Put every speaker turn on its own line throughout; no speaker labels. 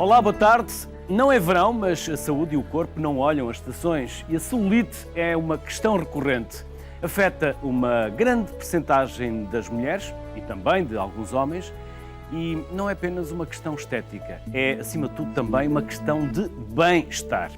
Olá, boa tarde. Não é verão, mas a saúde e o corpo não olham as estações e a celulite é uma questão recorrente. Afeta uma grande percentagem das mulheres e também de alguns homens e não é apenas uma questão estética, é, acima de tudo, também uma questão de bem-estar.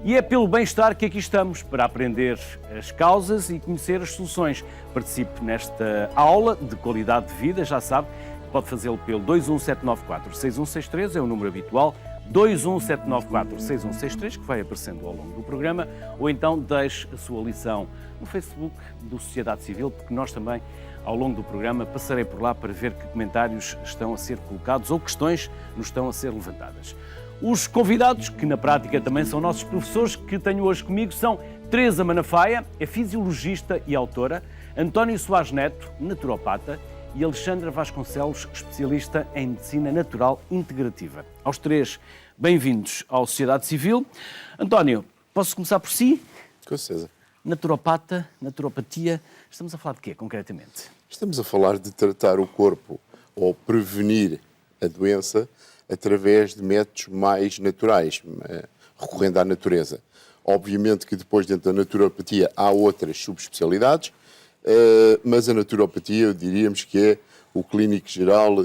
E é pelo bem-estar que aqui estamos, para aprender as causas e conhecer as soluções. Participe nesta aula de qualidade de vida, já sabe, pode fazê-lo pelo 21794-6163, é o número habitual, 21794-6163, que vai aparecendo ao longo do programa, ou então deixe a sua lição no Facebook do Sociedade Civil, porque nós também, ao longo do programa, passarei por lá para ver que comentários estão a ser colocados ou questões nos estão a ser levantadas. Os convidados, que na prática também são nossos professores, que tenho hoje comigo, são Teresa Manafaia, é fisiologista e autora, António Soares Neto, naturopata, e Alexandra Vasconcelos, especialista em medicina natural integrativa. Aos três, bem-vindos ao Sociedade Civil. António, posso começar por si?
Com certeza.
Naturopata, naturopatia, estamos a falar de quê, concretamente?
Estamos a falar de tratar o corpo ou prevenir a doença através de métodos mais naturais, recorrendo à natureza. Obviamente que depois, dentro da naturopatia, há outras subespecialidades, mas a naturopatia, diríamos que é o clínico geral,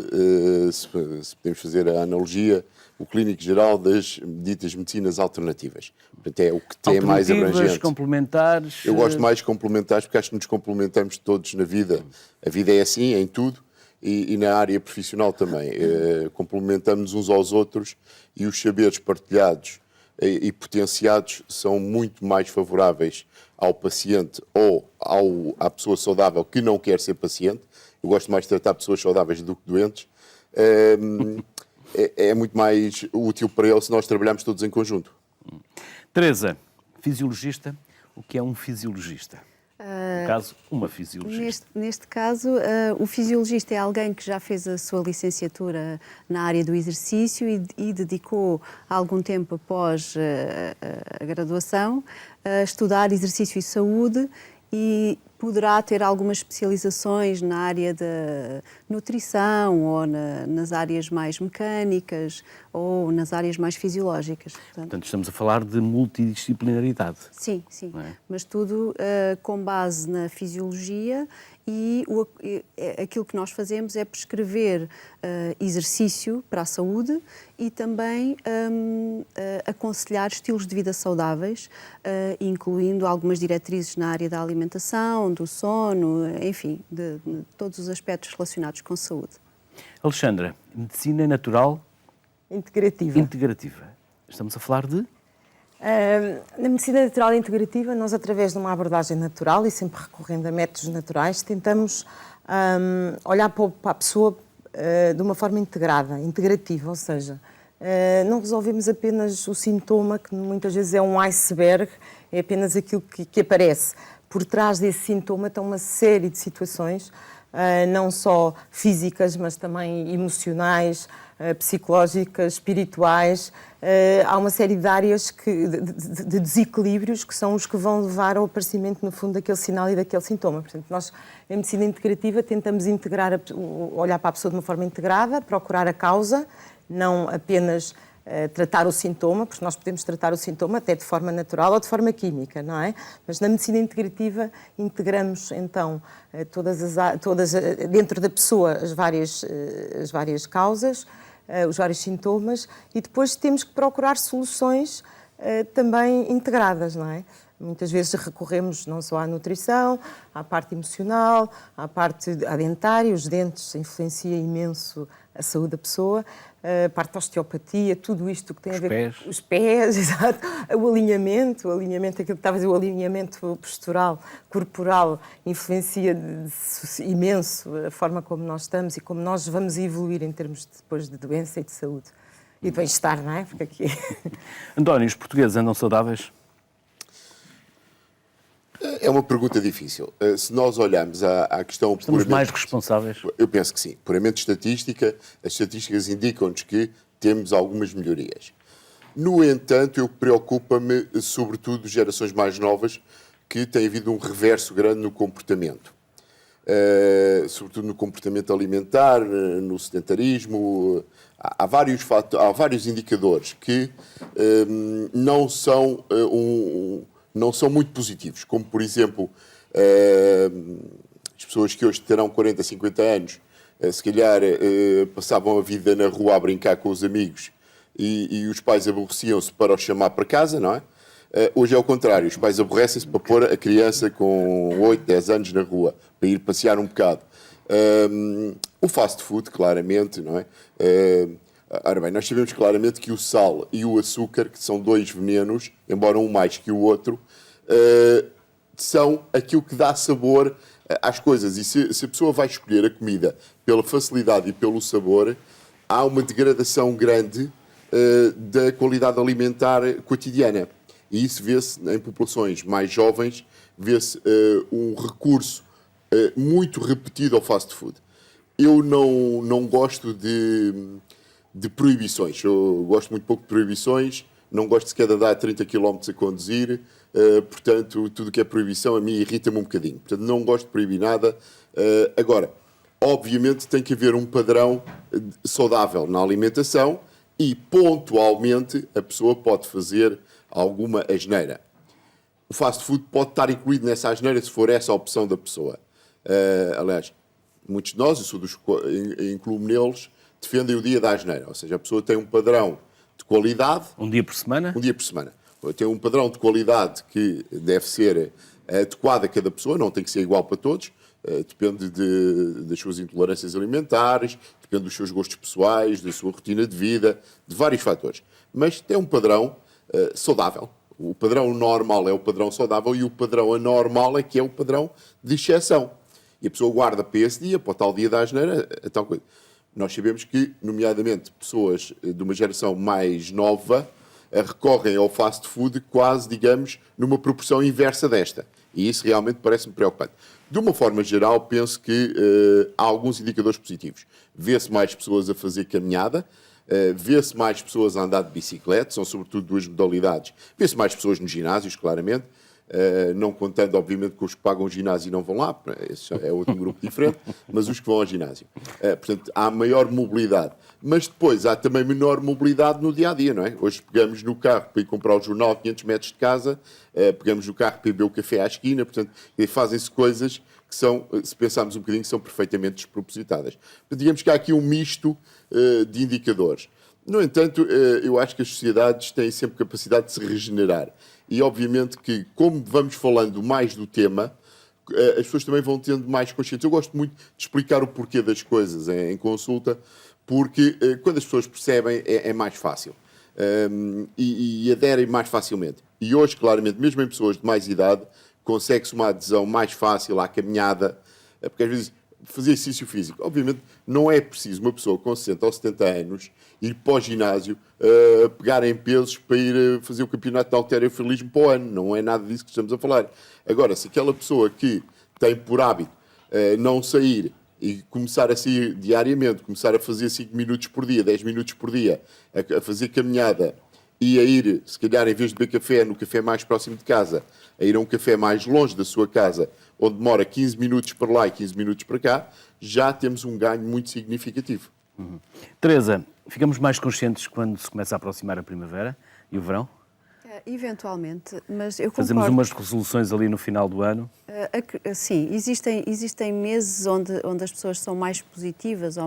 se podemos fazer a analogia, o clínico geral das ditas medicinas alternativas. Portanto, é o que tem mais abrangente.
Complementares?
Eu gosto mais de complementares porque acho que nos complementamos todos na vida. A vida é assim, em tudo, e na área profissional também. Complementamos uns aos outros e os saberes partilhados e potenciados são muito mais favoráveis ao paciente ou à pessoa saudável que não quer ser paciente. Eu gosto mais de tratar pessoas saudáveis do que doentes. É muito mais útil para ele se nós trabalharmos todos em conjunto.
Teresa, fisiologista, o que é um fisiologista? No caso, uma fisiologista.
Neste caso, o fisiologista é alguém que já fez a sua licenciatura na área do exercício e dedicou algum tempo após a graduação a estudar exercício e saúde e poderá ter algumas especializações na área da nutrição ou nas áreas mais mecânicas ou nas áreas mais fisiológicas.
Portanto, estamos a falar de multidisciplinaridade.
Sim, sim.
Não é?
Mas tudo com base na fisiologia e aquilo que nós fazemos é prescrever exercício para a saúde e também aconselhar estilos de vida saudáveis, incluindo algumas diretrizes na área da alimentação, do sono, enfim, de todos os aspectos relacionados com saúde.
Alexandra, medicina natural integrativa. Estamos a falar de?
Na medicina natural integrativa, nós, através de uma abordagem natural e sempre recorrendo a métodos naturais, tentamos olhar para a pessoa de uma forma integrativa, ou seja, não resolvemos apenas o sintoma, que muitas vezes é um iceberg, é apenas aquilo que aparece. Por trás desse sintoma estão uma série de situações, não só físicas, mas também emocionais, psicológicas, espirituais. Há uma série de áreas de desequilíbrios que são os que vão levar ao aparecimento, no fundo, daquele sinal e daquele sintoma. Portanto, nós, em medicina integrativa, tentamos olhar para a pessoa de uma forma integrada, procurar a causa, não apenas tratar o sintoma, porque nós podemos tratar o sintoma até de forma natural ou de forma química, não é? Mas na medicina integrativa integramos então todas dentro da pessoa as várias causas, os vários sintomas e depois temos que procurar soluções também integradas, não é? Muitas vezes recorremos não só à nutrição, à parte emocional, à parte dentária, os dentes influencia imenso a saúde da pessoa, a parte da osteopatia, tudo isto que tem a ver com os pés, exato, o alinhamento, aquilo que estava a dizer, o alinhamento postural, corporal, influencia imenso a forma como nós estamos e como nós vamos evoluir em termos depois de doença e de saúde e de bem-estar, não é? Porque aqui...
António, os portugueses andam saudáveis?
É uma pergunta difícil. Se nós olharmos à questão...
Estamos mais responsáveis?
Eu penso que sim. Puramente estatística, as estatísticas indicam-nos que temos algumas melhorias. No entanto, preocupa-me, sobretudo, gerações mais novas, que tem havido um reverso grande no comportamento. sobretudo no comportamento alimentar, no sedentarismo. Há vários indicadores que não são muito positivos, como, por exemplo, as pessoas que hoje terão 40, 50 anos, se calhar passavam a vida na rua a brincar com os amigos e os pais aborreciam-se para os chamar para casa, não é? Hoje é o contrário, os pais aborrecem-se para pôr a criança com 8, 10 anos na rua, para ir passear um bocado. O fast food, claramente, não é? Ora bem, nós sabemos claramente que o sal e o açúcar, que são dois venenos, embora um mais que o outro, são aquilo que dá sabor às coisas. E se a pessoa vai escolher a comida pela facilidade e pelo sabor, há uma degradação grande da qualidade alimentar cotidiana. E isso vê-se em populações mais jovens, vê-se um recurso muito repetido ao fast food. Eu não gosto de proibições. Eu gosto muito pouco de proibições, não gosto sequer de andar a 30 km a conduzir, portanto, tudo o que é proibição a mim irrita-me um bocadinho. Portanto, não gosto de proibir nada. Agora, obviamente tem que haver um padrão saudável na alimentação e, pontualmente, a pessoa pode fazer alguma asneira. O fast food pode estar incluído nessa asneira se for essa a opção da pessoa. Aliás, muitos de nós, incluo-me neles, defendem o dia da asneira. Ou seja, a pessoa tem um padrão de qualidade...
Um dia por semana?
Um dia por semana. Tem um padrão de qualidade que deve ser adequado a cada pessoa, não tem que ser igual para todos. Depende das suas intolerâncias alimentares, depende dos seus gostos pessoais, da sua rotina de vida, de vários fatores. Mas tem um padrão saudável. O padrão normal é o padrão saudável e o padrão anormal é que é o padrão de exceção. E a pessoa guarda para esse dia, para o tal dia da asneira, a tal coisa. Nós sabemos que, nomeadamente, pessoas de uma geração mais nova recorrem ao fast food quase, digamos, numa proporção inversa desta. E isso realmente parece-me preocupante. De uma forma geral, penso que há alguns indicadores positivos. Vê-se mais pessoas a fazer caminhada, vê-se mais pessoas a andar de bicicleta, são sobretudo duas modalidades. Vê-se mais pessoas nos ginásios, claramente, não contando, obviamente, com os que pagam o ginásio e não vão lá, esse é outro grupo diferente, mas os que vão ao ginásio. Portanto, há maior mobilidade. Mas depois há também menor mobilidade no dia-a-dia, não é? Hoje pegamos no carro para ir comprar o jornal a 500 metros de casa, pegamos no carro para ir beber o café à esquina, portanto, fazem-se coisas que são, se pensarmos um bocadinho, são perfeitamente despropositadas. Digamos que há aqui um misto de indicadores. No entanto, eu acho que as sociedades têm sempre capacidade de se regenerar. E, obviamente, que, como vamos falando mais do tema, as pessoas também vão tendo mais consciência. Eu gosto muito de explicar o porquê das coisas em consulta, porque quando as pessoas percebem é mais fácil e aderem mais facilmente. E hoje, claramente, mesmo em pessoas de mais idade, consegue-se uma adesão mais fácil à caminhada, porque às vezes fazer exercício físico, obviamente não é preciso uma pessoa com 60 ou 70 anos ir para o ginásio, pegar em pesos para ir fazer o campeonato de halterofilismo para o ano, não é nada disso que estamos a falar. Agora, se aquela pessoa que tem por hábito não sair e começar a sair diariamente, começar a fazer 5 minutos por dia, 10 minutos por dia, a fazer caminhada e a ir, se calhar, em vez de beber café no café mais próximo de casa, a ir a um café mais longe da sua casa, onde demora 15 minutos para lá e 15 minutos para cá, já temos um ganho muito significativo.
Teresa, ficamos mais conscientes quando se começa a aproximar a primavera e o verão?
Eventualmente, mas eu concordo.
Fazemos umas resoluções ali no final do ano?
Sim, existem meses onde as pessoas são mais positivas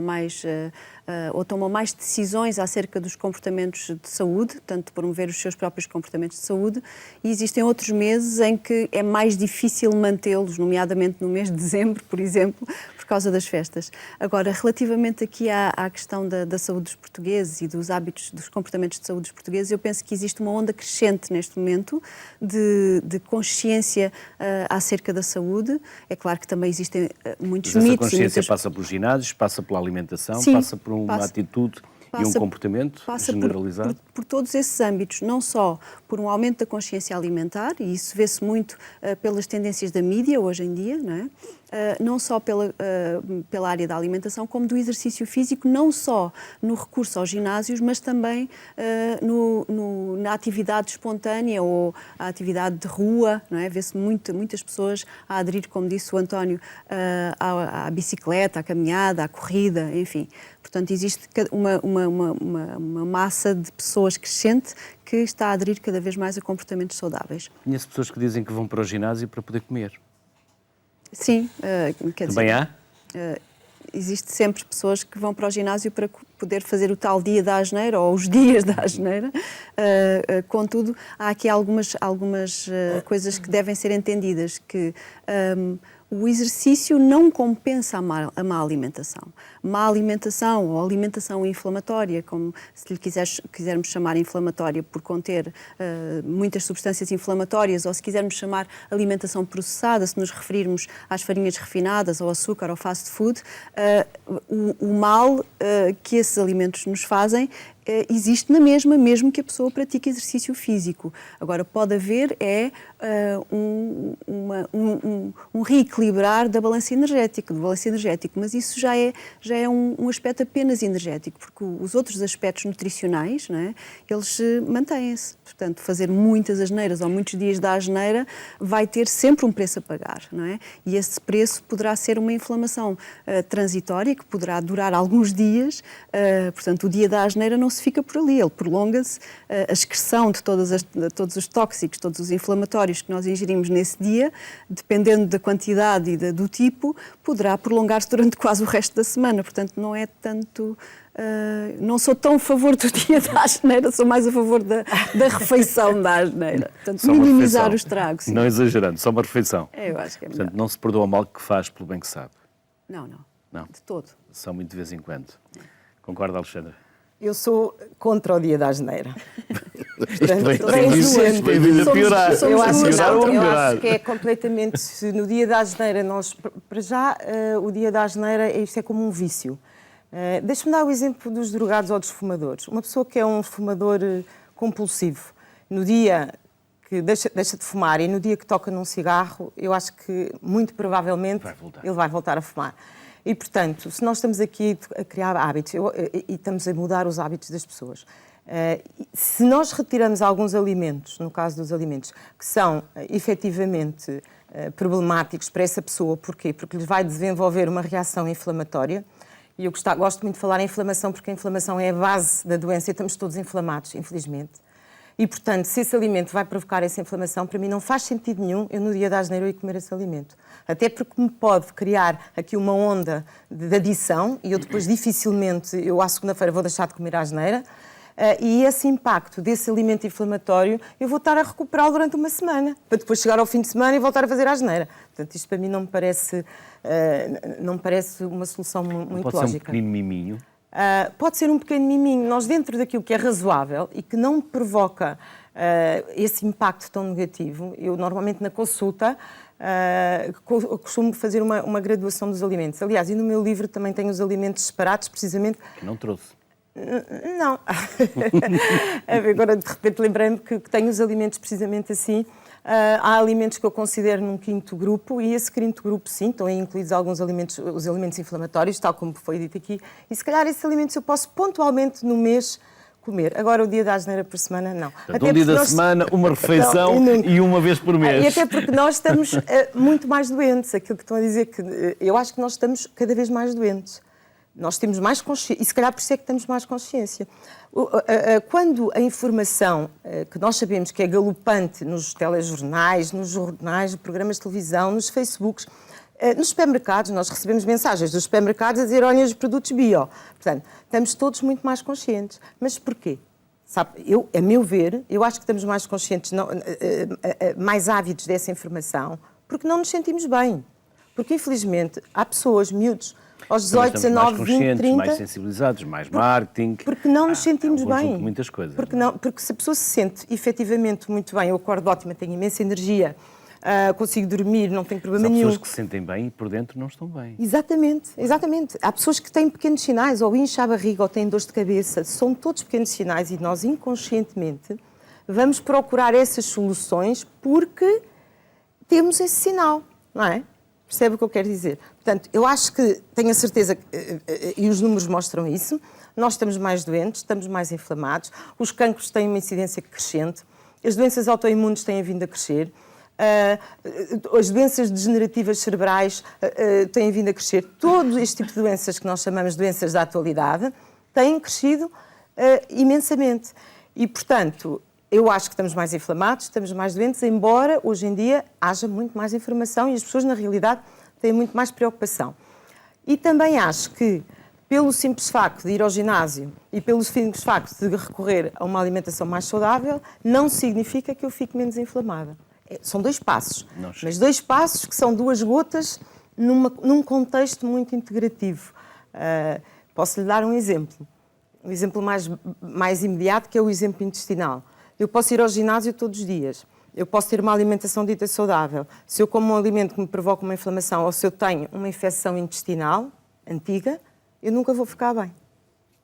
ou tomam mais decisões acerca dos comportamentos de saúde, portanto, promover os seus próprios comportamentos de saúde, e existem outros meses em que é mais difícil mantê-los, nomeadamente no mês de dezembro, por exemplo, por causa das festas. Agora, relativamente aqui à questão da saúde dos portugueses e dos hábitos, dos comportamentos de saúde dos portugueses, eu penso que existe uma onda crescente neste momento de consciência acerca da saúde. É claro que também existem muitos mitos.
Essa consciência passa pelos ginásios, passa pela alimentação,
Sim,
passa por uma atitude e um comportamento generalizado?
Por todos esses âmbitos, não só por um aumento da consciência alimentar, e isso vê-se muito pelas tendências da mídia hoje em dia, não é? Não só pela área da alimentação, como do exercício físico, não só no recurso aos ginásios, mas também na atividade espontânea ou a atividade de rua, não é? Vê-se muitas pessoas a aderir, como disse o António, à bicicleta, à caminhada, à corrida, enfim. Portanto, existe uma massa de pessoas crescente que está a aderir cada vez mais a comportamentos saudáveis.
Conheço pessoas que dizem que vão para o ginásio para poder comer.
Sim, quer dizer...
Também há?
Existe sempre pessoas que vão para o ginásio para poder fazer o tal dia da asneira ou os dias da asneira. Contudo, há aqui algumas coisas que devem ser entendidas, que o exercício não compensa a má alimentação. Má alimentação ou alimentação inflamatória, como se lhe quisermos chamar inflamatória por conter muitas substâncias inflamatórias, ou se quisermos chamar alimentação processada, se nos referirmos às farinhas refinadas, ao açúcar, ao fast food, o mal que esses alimentos nos fazem existe na mesma, mesmo que a pessoa pratique exercício físico. Agora, pode haver um reequilibrar da balança energética, do balanço energético, mas isso já é um aspecto apenas energético, porque os outros aspectos nutricionais, não é, eles mantêm-se. Portanto, fazer muitas asneiras ou muitos dias da asneira vai ter sempre um preço a pagar, não é? E esse preço poderá ser uma inflamação transitória, que poderá durar alguns dias. Portanto, o dia da asneira não se fica por ali, ele prolonga-se. A excreção de todos os tóxicos, todos os inflamatórios que nós ingerimos nesse dia, dependendo da quantidade e do tipo, poderá prolongar-se durante quase o resto da semana. Portanto, não é tanto... não sou tão a favor do dia da asneira, sou mais a favor da refeição da asneira. Portanto, minimizar o estrago. Sim.
Não exagerando, só uma refeição.
Eu acho que é melhor.
Portanto, não se perdoa o mal que faz pelo bem que sabe.
Não. De todo.
Só muito de vez em quando. Concorda, Alexandra?
Eu sou contra o dia da asneira.
Tem vindo a piorar.
Eu
melhorar.
acho que é completamente... Se no dia da asneira nós... Para já, o dia da asneira, isto é como um vício. Deixa-me dar o exemplo dos drogados ou dos fumadores. Uma pessoa que é um fumador compulsivo, no dia que deixa de fumar e no dia que toca num cigarro, eu acho que, muito provavelmente, ele vai voltar a fumar. E, portanto, se nós estamos aqui a criar hábitos e estamos a mudar os hábitos das pessoas, se nós retiramos alguns alimentos, no caso dos alimentos, que são efetivamente problemáticos para essa pessoa, porquê? Porque lhes vai desenvolver uma reação inflamatória. E eu gosto muito de falar em inflamação, porque a inflamação é a base da doença e estamos todos inflamados, infelizmente. E, portanto, se esse alimento vai provocar essa inflamação, para mim não faz sentido nenhum eu, no dia da asneira, ir comer esse alimento. Até porque me pode criar aqui uma onda de adição e eu depois dificilmente, à segunda-feira, vou deixar de comer a asneira. E esse impacto desse alimento inflamatório eu vou estar a recuperá-lo durante uma semana, para depois chegar ao fim de semana e voltar a fazer a asneira. Portanto, isto para mim não me parece uma solução muito lógica.
Pode ser um pequenino miminho?
Pode ser um pequeno miminho. Nós, dentro daquilo que é razoável e que não provoca esse impacto tão negativo, eu normalmente na consulta costumo fazer uma graduação dos alimentos. Aliás, e no meu livro também tenho os alimentos separados, precisamente...
Que não trouxe.
Não. Agora, de repente, lembrei-me que tenho os alimentos precisamente assim. Há alimentos que eu considero num quinto grupo e esse quinto grupo, sim, estão incluídos alguns alimentos, os alimentos inflamatórios, tal como foi dito aqui, e se calhar esses alimentos eu posso pontualmente no mês comer. Agora, o dia da asneira por semana, não.
Portanto, um dia da semana, uma refeição e uma vez por mês.
E até porque nós estamos muito mais doentes. Aquilo que estão a dizer, que eu acho que nós estamos cada vez mais doentes. Nós temos mais consciência, e se calhar por isso é que temos mais consciência. Quando a informação, que nós sabemos que é galopante nos telejornais, nos jornais, nos programas de televisão, nos Facebooks, nos supermercados, nós recebemos mensagens dos supermercados a dizer, olhem os produtos bio. Portanto, estamos todos muito mais conscientes. Mas porquê? Sabe, a meu ver, eu acho que estamos mais conscientes, mais ávidos dessa informação, porque não nos sentimos bem. Porque, infelizmente, há pessoas, miúdos, aos 18, 19, 20, 30...
mais sensibilizados, mais marketing...
Porque não nos sentimos bem.
De muitas coisas.
Porque se a pessoa se sente efetivamente muito bem, eu acordo ótima, tenho imensa energia, consigo dormir, não tenho problema
Há
nenhum.
pessoas que se sentem bem e por dentro não estão bem.
Exatamente, exatamente. Há pessoas que têm pequenos sinais, ou incha a barriga, ou têm dores de cabeça. São todos pequenos sinais e nós, inconscientemente, vamos procurar essas soluções porque temos esse sinal, não é? Percebe o que eu quero dizer? Portanto, eu acho que, tenho a certeza, e os números mostram isso, nós estamos mais doentes, estamos mais inflamados, os cancros têm uma incidência crescente, as doenças autoimunes têm vindo a crescer, as doenças degenerativas cerebrais têm vindo a crescer. Todo este tipo de doenças que nós chamamos de doenças da atualidade têm crescido imensamente. E, portanto, eu acho que estamos mais inflamados, estamos mais doentes, embora hoje em dia haja muito mais informação e as pessoas, na realidade, têm muito mais preocupação. E também acho que, pelo simples facto de ir ao ginásio e pelo simples facto de recorrer a uma alimentação mais saudável, não significa que eu fique menos inflamada. São 2 passos, mas 2 passos que são 2 gotas num contexto muito integrativo. Posso lhe dar um exemplo mais imediato, que é o exemplo intestinal. Eu posso ir ao ginásio todos os dias, eu posso ter uma alimentação dita saudável. Se eu como um alimento que me provoca uma inflamação ou se eu tenho uma infecção intestinal antiga, eu nunca vou ficar bem.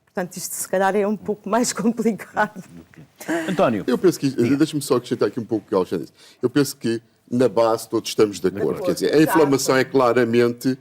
Portanto, isto se calhar é um pouco mais complicado.
António.
Eu penso que, deixa-me só acrescentar aqui um pouco o que o Alexandre disse. Eu penso que, na base, todos estamos de acordo. Quer dizer, a inflamação é claramente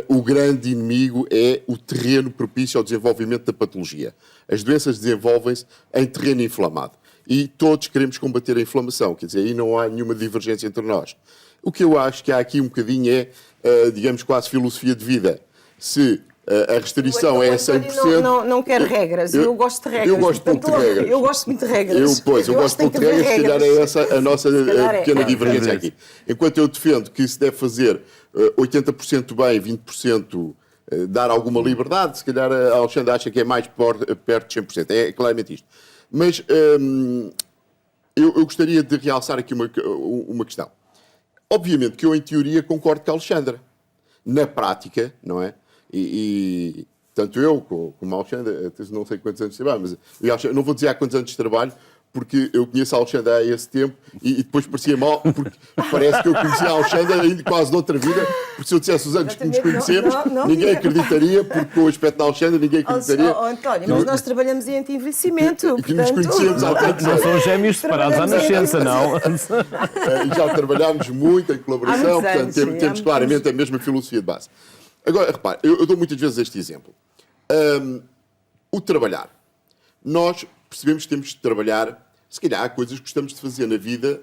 o grande inimigo, é o terreno propício ao desenvolvimento da patologia. As doenças desenvolvem-se em terreno inflamado. E todos queremos combater a inflamação, quer dizer, aí não há nenhuma divergência entre nós. O que eu acho que há aqui um bocadinho é, digamos, quase filosofia de vida. Se a restrição é 100%...
Não quero regras, eu gosto de regras.
Eu gosto pouco de regras.
Eu gosto muito de regras.
Eu gosto pouco de regras, se calhar é essa a nossa pequena divergência aqui. Enquanto eu defendo que se deve fazer 80% bem, 20% dar alguma liberdade, se calhar a Alexandre acha que é mais perto de 100%. É claramente isto. Mas eu gostaria de realçar aqui uma questão. Obviamente que eu, em teoria, concordo com a Alexandra. Na prática, não é? E tanto eu como a Alexandra, não sei quantos anos de trabalho, mas não vou dizer há quantos anos de trabalho, porque eu conheço a Alexandra há esse tempo e depois parecia mal, porque parece que eu conhecia a Alexandra ainda quase noutra vida, porque se eu dissesse os anos que nos conhecemos, ninguém acreditaria, porque com o aspecto da Alexandra ninguém acreditaria.
António, mas nós trabalhamos em anti-envelhecimento.
E que nos conhecemos há tantos
Não
anos.
são gêmeos separados à nascença, não.
E já trabalhámos muito em colaboração, portanto temos claramente a mesma filosofia de base. Agora, repare, eu dou muitas vezes este exemplo. O trabalhar. Nós percebemos que temos de trabalhar, se calhar há coisas que gostamos de fazer na vida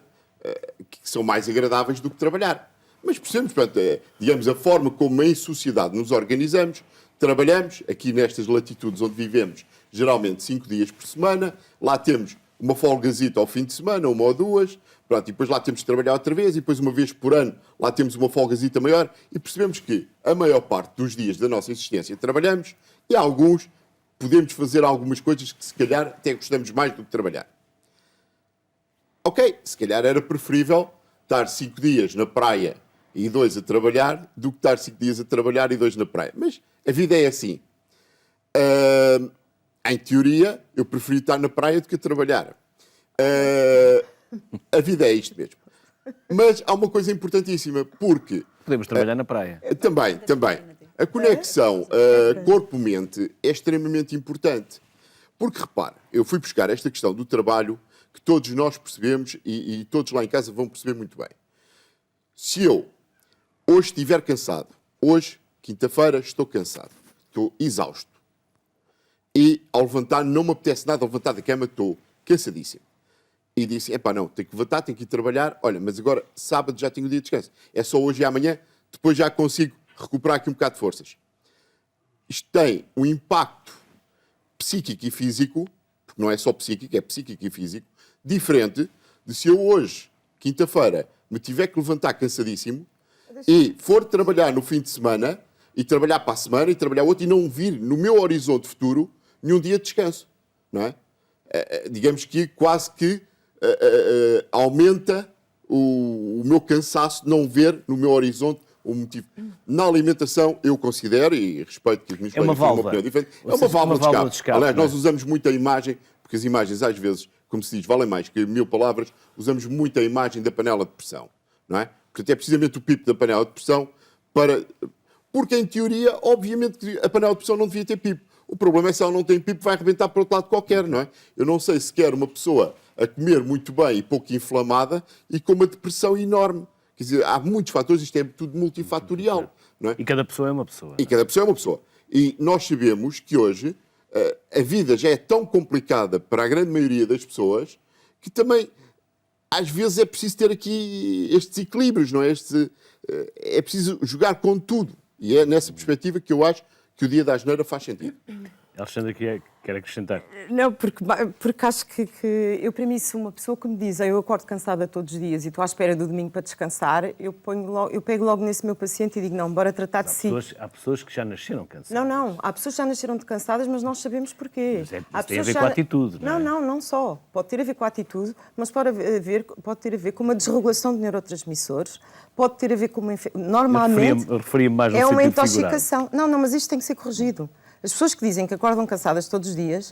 que são mais agradáveis do que trabalhar. Mas percebemos, portanto, digamos, a forma como em sociedade nos organizamos, trabalhamos, aqui nestas latitudes onde vivemos, geralmente 5 dias por semana, lá temos uma folgazita ao fim de semana, 1 ou 2, pronto, e depois lá temos de trabalhar outra vez, e depois uma vez por ano lá temos uma folgazita maior, e percebemos que a maior parte dos dias da nossa existência trabalhamos, e alguns podemos fazer algumas coisas que se calhar até gostamos mais do que trabalhar. Ok, se calhar era preferível estar 5 dias na praia e 2 a trabalhar do que estar 5 dias a trabalhar e 2 na praia. Mas a vida é assim. Em teoria, eu preferi estar na praia do que a trabalhar. A vida é isto mesmo. Mas há uma coisa importantíssima, porque...
Podemos trabalhar na praia.
Também. A conexão corpo-mente é extremamente importante. Porque, repare, eu fui buscar esta questão do trabalho que todos nós percebemos e todos lá em casa vão perceber muito bem. Se eu hoje estiver cansado, hoje, quinta-feira, estou cansado, estou exausto, e ao levantar não me apetece nada, ao levantar da cama estou cansadíssimo. E disse, não, tenho que levantar, tenho que ir trabalhar, olha, mas agora sábado já tenho o dia de descanso. É só hoje e amanhã, depois já consigo recuperar aqui um bocado de forças. Isto tem um impacto psíquico e físico, porque não é só psíquico, é psíquico e físico, diferente de se eu hoje, quinta-feira, me tiver que levantar cansadíssimo e for trabalhar no fim de semana, e trabalhar para a semana, e trabalhar outro, e não vir no meu horizonte futuro nenhum dia de descanso, não é? Digamos que quase que aumenta o meu cansaço não ver no meu horizonte um motivo. Na alimentação, eu considero, e respeito que os meus colegas têm uma opinião diferente, é uma válvula de escape. Aliás, nós usamos muito a imagem, porque as imagens às vezes, como se diz, valem mais que 1000 palavras, usamos muito a imagem da panela de pressão. não é? Portanto, é precisamente o pipo da panela de pressão porque, em teoria, obviamente que a panela de pressão não devia ter pipo. O problema é que se ela não tem pipo, vai arrebentar para outro lado qualquer, não é? Eu não sei se quer uma pessoa a comer muito bem e pouco inflamada e com uma depressão enorme. Quer dizer, há muitos fatores, isto é tudo multifatorial, não é?
E cada pessoa é uma pessoa.
E cada pessoa é uma pessoa. E nós sabemos que hoje a vida já é tão complicada para a grande maioria das pessoas que também, às vezes, é preciso ter aqui estes equilíbrios, não é? É preciso jogar com tudo. E é nessa perspectiva que eu acho que o Dia da Asneira faz sentido.
Alexandra quer acrescentar.
Não, porque acho que eu, para mim, se uma pessoa que me diz eu acordo cansada todos os dias e estou à espera do domingo para descansar, eu pego logo nesse meu paciente e digo, não, bora tratar de si.
Há pessoas que já nasceram cansadas.
Não. Há pessoas que já nasceram cansadas, mas nós sabemos porquê.
Mas tem a ver com a atitude, não é?
Não só. Pode ter a ver com a atitude, mas pode ter a ver com uma desregulação de neurotransmissores, pode ter a ver com uma... Normalmente,
eu referia-me mais no
é uma
sentido
intoxicação. Não, mas isto tem que ser corrigido. As pessoas que dizem que acordam cansadas todos os dias,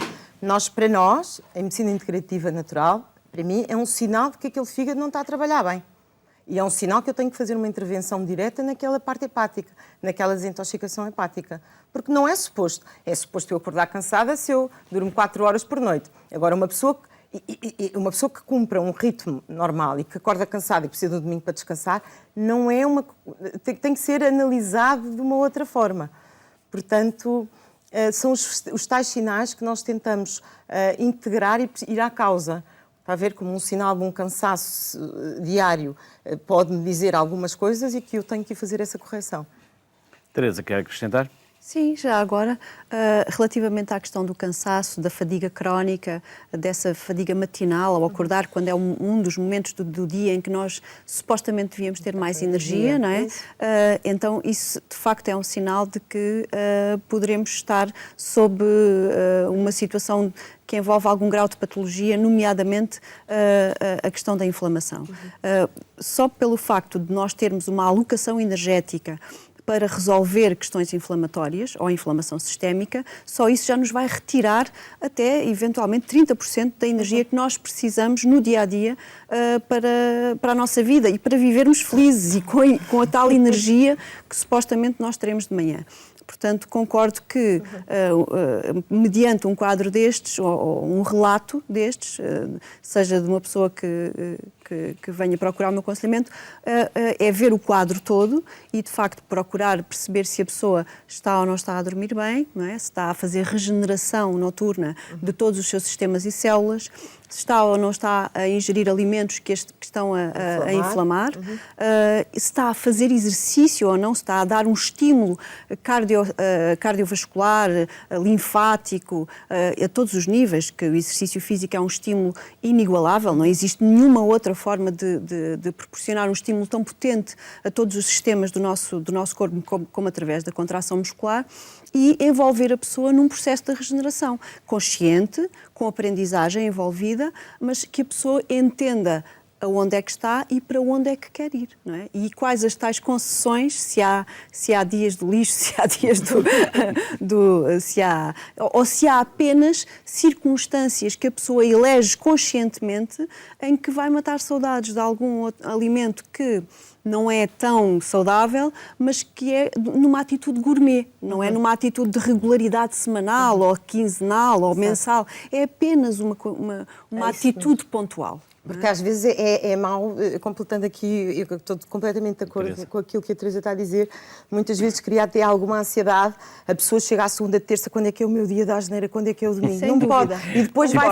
para nós, em medicina integrativa natural, para mim, é um sinal de que aquele fígado não está a trabalhar bem. E é um sinal que eu tenho que fazer uma intervenção direta naquela parte hepática, naquela desintoxicação hepática. Porque não é suposto. É suposto eu acordar cansada se eu durmo 4 horas por noite. Agora, uma pessoa que cumpra um ritmo normal e que acorda cansada e precisa do domingo para descansar, não é tem que ser analisado de uma outra forma. Portanto, são os tais sinais que nós tentamos integrar e ir à causa. Está a ver como um sinal de um cansaço diário pode-me dizer algumas coisas e que eu tenho que fazer essa correção.
Teresa, quer acrescentar?
Sim, já agora, relativamente à questão do cansaço, da fadiga crónica, dessa fadiga matinal ao acordar, quando é um dos momentos do dia em que nós supostamente devíamos ter mais energia, não é? Então, isso de facto é um sinal de que poderemos estar sob uma situação que envolve algum grau de patologia, nomeadamente a questão da inflamação. Só pelo facto de nós termos uma alocação energética para resolver questões inflamatórias ou inflamação sistémica, só isso já nos vai retirar até, eventualmente, 30% da energia que nós precisamos no dia-a-dia para a nossa vida e para vivermos felizes e com a tal energia que supostamente nós teremos de manhã. Portanto, concordo que, mediante um quadro destes, ou um relato destes, seja de uma pessoa que venha procurar o meu aconselhamento, é ver o quadro todo e, de facto, procurar perceber se a pessoa está ou não está a dormir bem, não é? Se está a fazer regeneração noturna de todos os seus sistemas e células, se está ou não está a ingerir alimentos que estão a inflamar, se está a fazer exercício ou não, se está a dar um estímulo cardiovascular, linfático, a todos os níveis, que o exercício físico é um estímulo inigualável, não existe nenhuma outra forma de proporcionar um estímulo tão potente a todos os sistemas do nosso corpo como através da contração muscular, e envolver a pessoa num processo de regeneração consciente, com aprendizagem envolvida, mas que a pessoa entenda aonde é que está e para onde é que quer ir, não é? E quais as tais concessões, se há dias do lixo, se há dias se há apenas circunstâncias que a pessoa elege conscientemente em que vai matar saudades de algum outro alimento que não é tão saudável, mas que é numa atitude gourmet, não é numa atitude de regularidade semanal ou quinzenal ou mensal, é apenas uma atitude pontual.
Porque às vezes é mau, completando aqui, eu estou completamente de acordo com aquilo que a Teresa está a dizer, muitas vezes cria até alguma ansiedade, a pessoa chega à segunda, terça, quando é que é o meu dia da asneira, quando é que é o domingo, não pode. E depois vai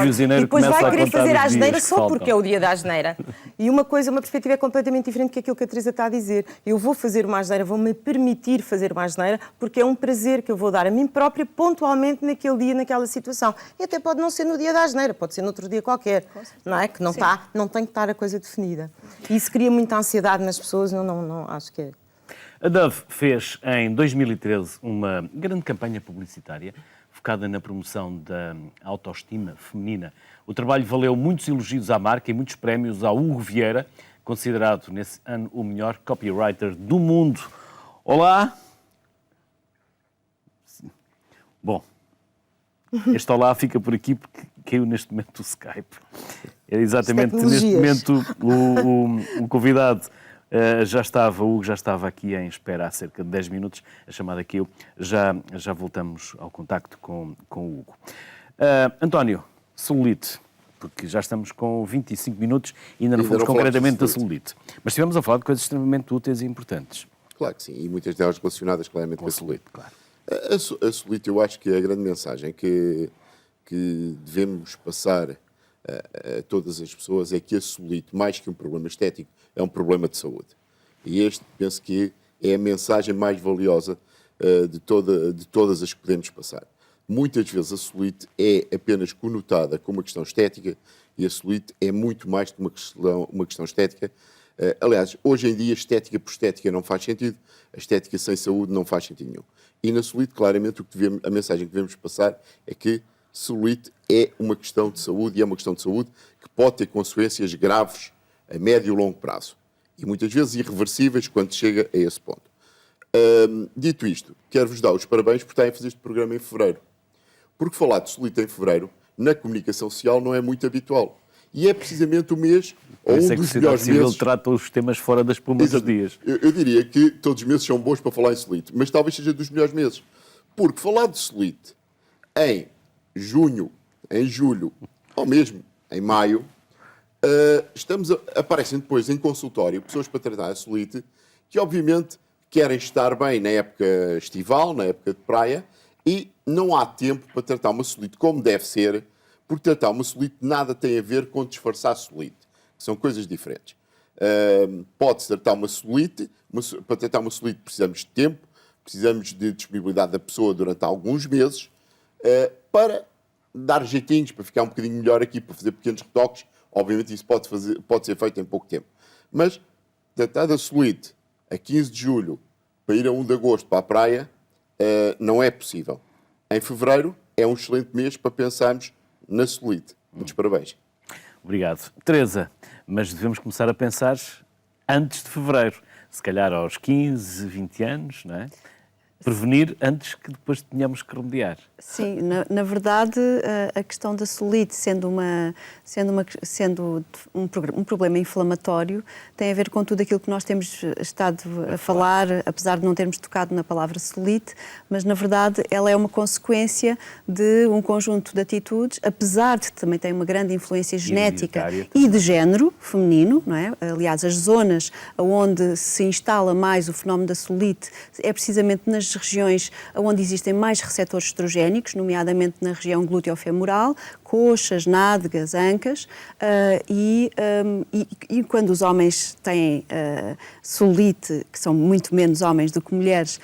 querer fazer a asneira só porque é o dia da asneira. E uma perspectiva é completamente diferente que aquilo que a Teresa está a dizer. Eu vou fazer uma asneira, vou-me permitir fazer uma asneira, porque é um prazer que eu vou dar a mim própria pontualmente naquele dia, naquela situação. E até pode não ser no dia da asneira, pode ser noutro dia qualquer, não é? Que não tem que estar a coisa definida. E isso cria muita ansiedade nas pessoas, não acho que é.
A Dove fez em 2013 uma grande campanha publicitária focada na promoção da autoestima feminina. O trabalho valeu muitos elogios à marca e muitos prémios ao Hugo Vieira, considerado nesse ano o melhor copywriter do mundo. Olá! Bom, este olá fica por aqui porque caiu neste momento o Skype. É exatamente neste momento o convidado O Hugo já estava aqui em espera há cerca de 10 minutos, a chamada que eu. Já voltamos ao contacto com o Hugo. António, celulite, porque já estamos com 25 minutos e ainda não fomos concretamente da celulite. Mas estivemos a falar de coisas extremamente úteis e importantes.
Claro que sim, e muitas delas relacionadas claramente com a celulite.
Claro.
A celulite, eu acho que a grande mensagem que devemos passar a todas as pessoas é que a celulite, mais que um problema estético, é um problema de saúde. E este, penso que é a mensagem mais valiosa de todas as que podemos passar. Muitas vezes a celulite é apenas conotada como uma questão estética e a celulite é muito mais que uma questão estética. Aliás, hoje em dia, estética por estética não faz sentido, a estética sem saúde não faz sentido nenhum. E na celulite, claramente, a mensagem que devemos passar é que celulite é uma questão de saúde e é uma questão de saúde que pode ter consequências graves a médio e longo prazo. E muitas vezes irreversíveis quando chega a esse ponto. Dito isto, quero-vos dar os parabéns por estarem a fazer este programa em fevereiro. Porque falar de celulite em fevereiro, na comunicação social, não é muito habitual. E é precisamente o mês, ou um dos melhores meses...
trata os temas fora das espuma dos dias.
Eu diria que todos os meses são bons para falar em celulite, mas talvez seja dos melhores meses. Porque falar de celulite em junho, em julho, ou mesmo em maio, aparecem depois em consultório pessoas para tratar a celulite que, obviamente, querem estar bem na época estival, na época de praia, e não há tempo para tratar uma celulite como deve ser, porque tratar uma celulite nada tem a ver com disfarçar a celulite. São coisas diferentes. Pode-se tratar uma celulite, para tratar uma celulite precisamos de tempo, precisamos de disponibilidade da pessoa durante alguns meses, para dar jeitinhos, para ficar um bocadinho melhor aqui, para fazer pequenos retoques. Obviamente isso pode ser feito em pouco tempo. Mas tratar da celulite a 15 de julho para ir a 1 de agosto para a praia, não é possível. Em fevereiro é um excelente mês para pensarmos na celulite. Muitos parabéns.
Obrigado. Teresa, mas devemos começar a pensar antes de fevereiro. Se calhar aos 15, 20 anos, não é? Prevenir antes que depois tenhamos que remediar.
Sim, na verdade, a questão da celulite, sendo um problema inflamatório, tem a ver com tudo aquilo que nós temos estado a falar, apesar de não termos tocado na palavra celulite, mas, na verdade, ela é uma consequência de um conjunto de atitudes, apesar de que também tem uma grande influência genética e de género feminino, não é? Aliás, as zonas onde se instala mais o fenómeno da celulite é precisamente nas regiões onde existem mais receptores estrogénicos, nomeadamente na região glúteo-femoral, coxas, nádegas, ancas, e quando os homens têm celulite, que são muito menos homens do que mulheres,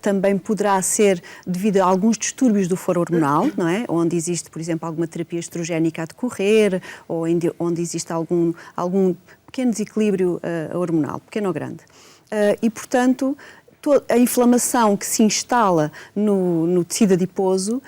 também poderá ser devido a alguns distúrbios do foro hormonal, não é? Onde existe, por exemplo, alguma terapia estrogénica a decorrer, ou onde existe algum pequeno desequilíbrio hormonal, pequeno ou grande. E, portanto, a inflamação que se instala no tecido adiposo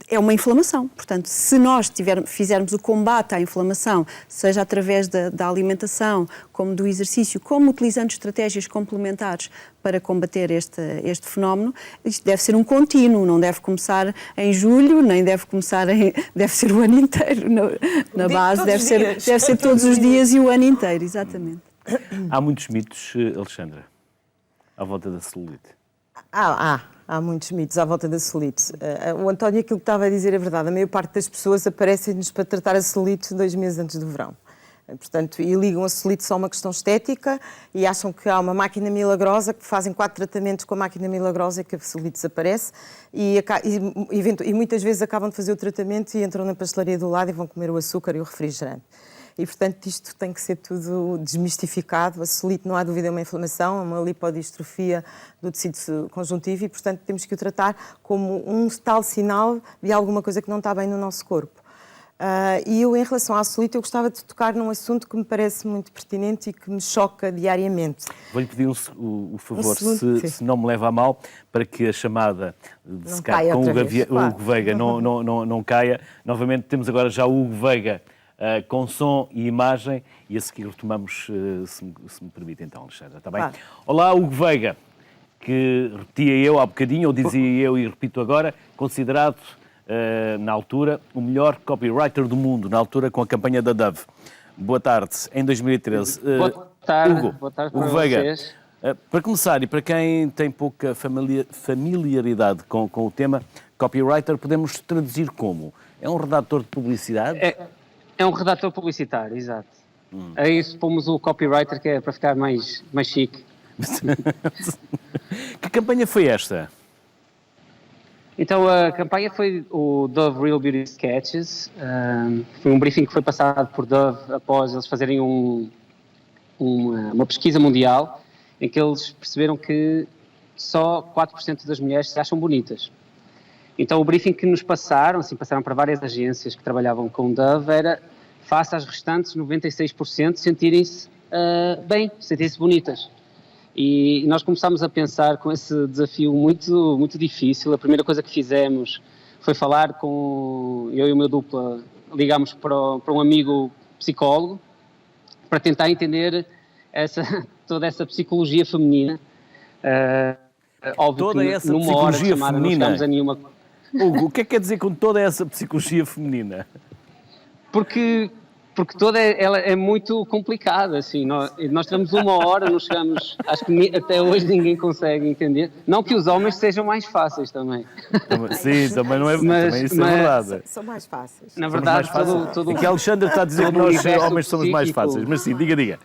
é uma inflamação. Portanto, se nós fizermos o combate à inflamação, seja através da alimentação, como do exercício, como utilizando estratégias complementares para combater este fenómeno, isto deve ser um contínuo, não deve começar em julho, nem deve começar deve ser o ano inteiro. Na base deve ser todos os dias e o ano inteiro, exatamente.
Há muitos mitos, Alexandra, à volta da celulite.
Há muitos mitos à volta da celulite. O António, aquilo que estava a dizer é verdade. A maior parte das pessoas aparecem-nos para tratar a celulite 2 meses antes do verão. Portanto, e ligam a celulite só a uma questão estética e acham que há uma máquina milagrosa, que fazem 4 tratamentos com a máquina milagrosa e que a celulite desaparece e muitas vezes acabam de fazer o tratamento e entram na pastelaria do lado e vão comer o açúcar e o refrigerante. E, portanto, isto tem que ser tudo desmistificado. A celulite, não há dúvida, é uma inflamação, é uma lipodistrofia do tecido conjuntivo e, portanto, temos que o tratar como um tal sinal de alguma coisa que não está bem no nosso corpo. E eu, em relação à celulite, eu gostava de tocar num assunto que me parece muito pertinente e que me choca diariamente.
Vou-lhe pedir o favor, se não me leva a mal, para que a chamada de Skype com o Hugo Veiga não caia. Novamente, temos agora já o Hugo Veiga com som e imagem, e a seguir retomamos, se me permite então, Alexandra, está bem? Claro. Olá, Hugo Veiga, que repetia eu há bocadinho, ou dizia eu e repito agora, considerado, na altura, o melhor copywriter do mundo, na altura com a campanha da Dove. Boa tarde, em 2013.
Boa
Hugo,
boa tarde
Hugo
para
Veiga.
vocês.
Para começar, e para quem tem pouca familiaridade com o tema, copywriter podemos traduzir como? É um redator de publicidade?
É um redator publicitário, exato. A isso pomos o copywriter, que é para ficar mais chique.
Que campanha foi esta?
Então, a campanha foi o Dove Real Beauty Sketches. Foi um briefing que foi passado por Dove após eles fazerem uma pesquisa mundial em que eles perceberam que só 4% das mulheres se acham bonitas. Então, o briefing que nos passaram para várias agências que trabalhavam com Dove, era faça as restantes 96% sentirem-se bem, sentirem-se bonitas. E nós começámos a pensar com esse desafio muito, muito difícil. A primeira coisa que fizemos foi falar com... Eu e o meu dupla ligámos para um amigo psicólogo para tentar entender toda essa psicologia feminina. Óbvio
Toda
que
essa
numa hora de
psicologia
chamada não
feminina?
chegámos a nenhuma...
Hugo, o que é que quer dizer com toda essa psicologia feminina?
Porque toda ela é muito complicada, assim. Nós temos uma hora, não chegamos... Acho que até hoje ninguém consegue entender. Não que os homens sejam mais fáceis também.
Sim, também não é, também isso é verdade.
São mais fáceis.
Na verdade,
Mais fáceis. Aqui a Alexandra está a dizer que
todo o
nós
universo
homens somos mais
psíquico.
fáceis, mas sim, diga.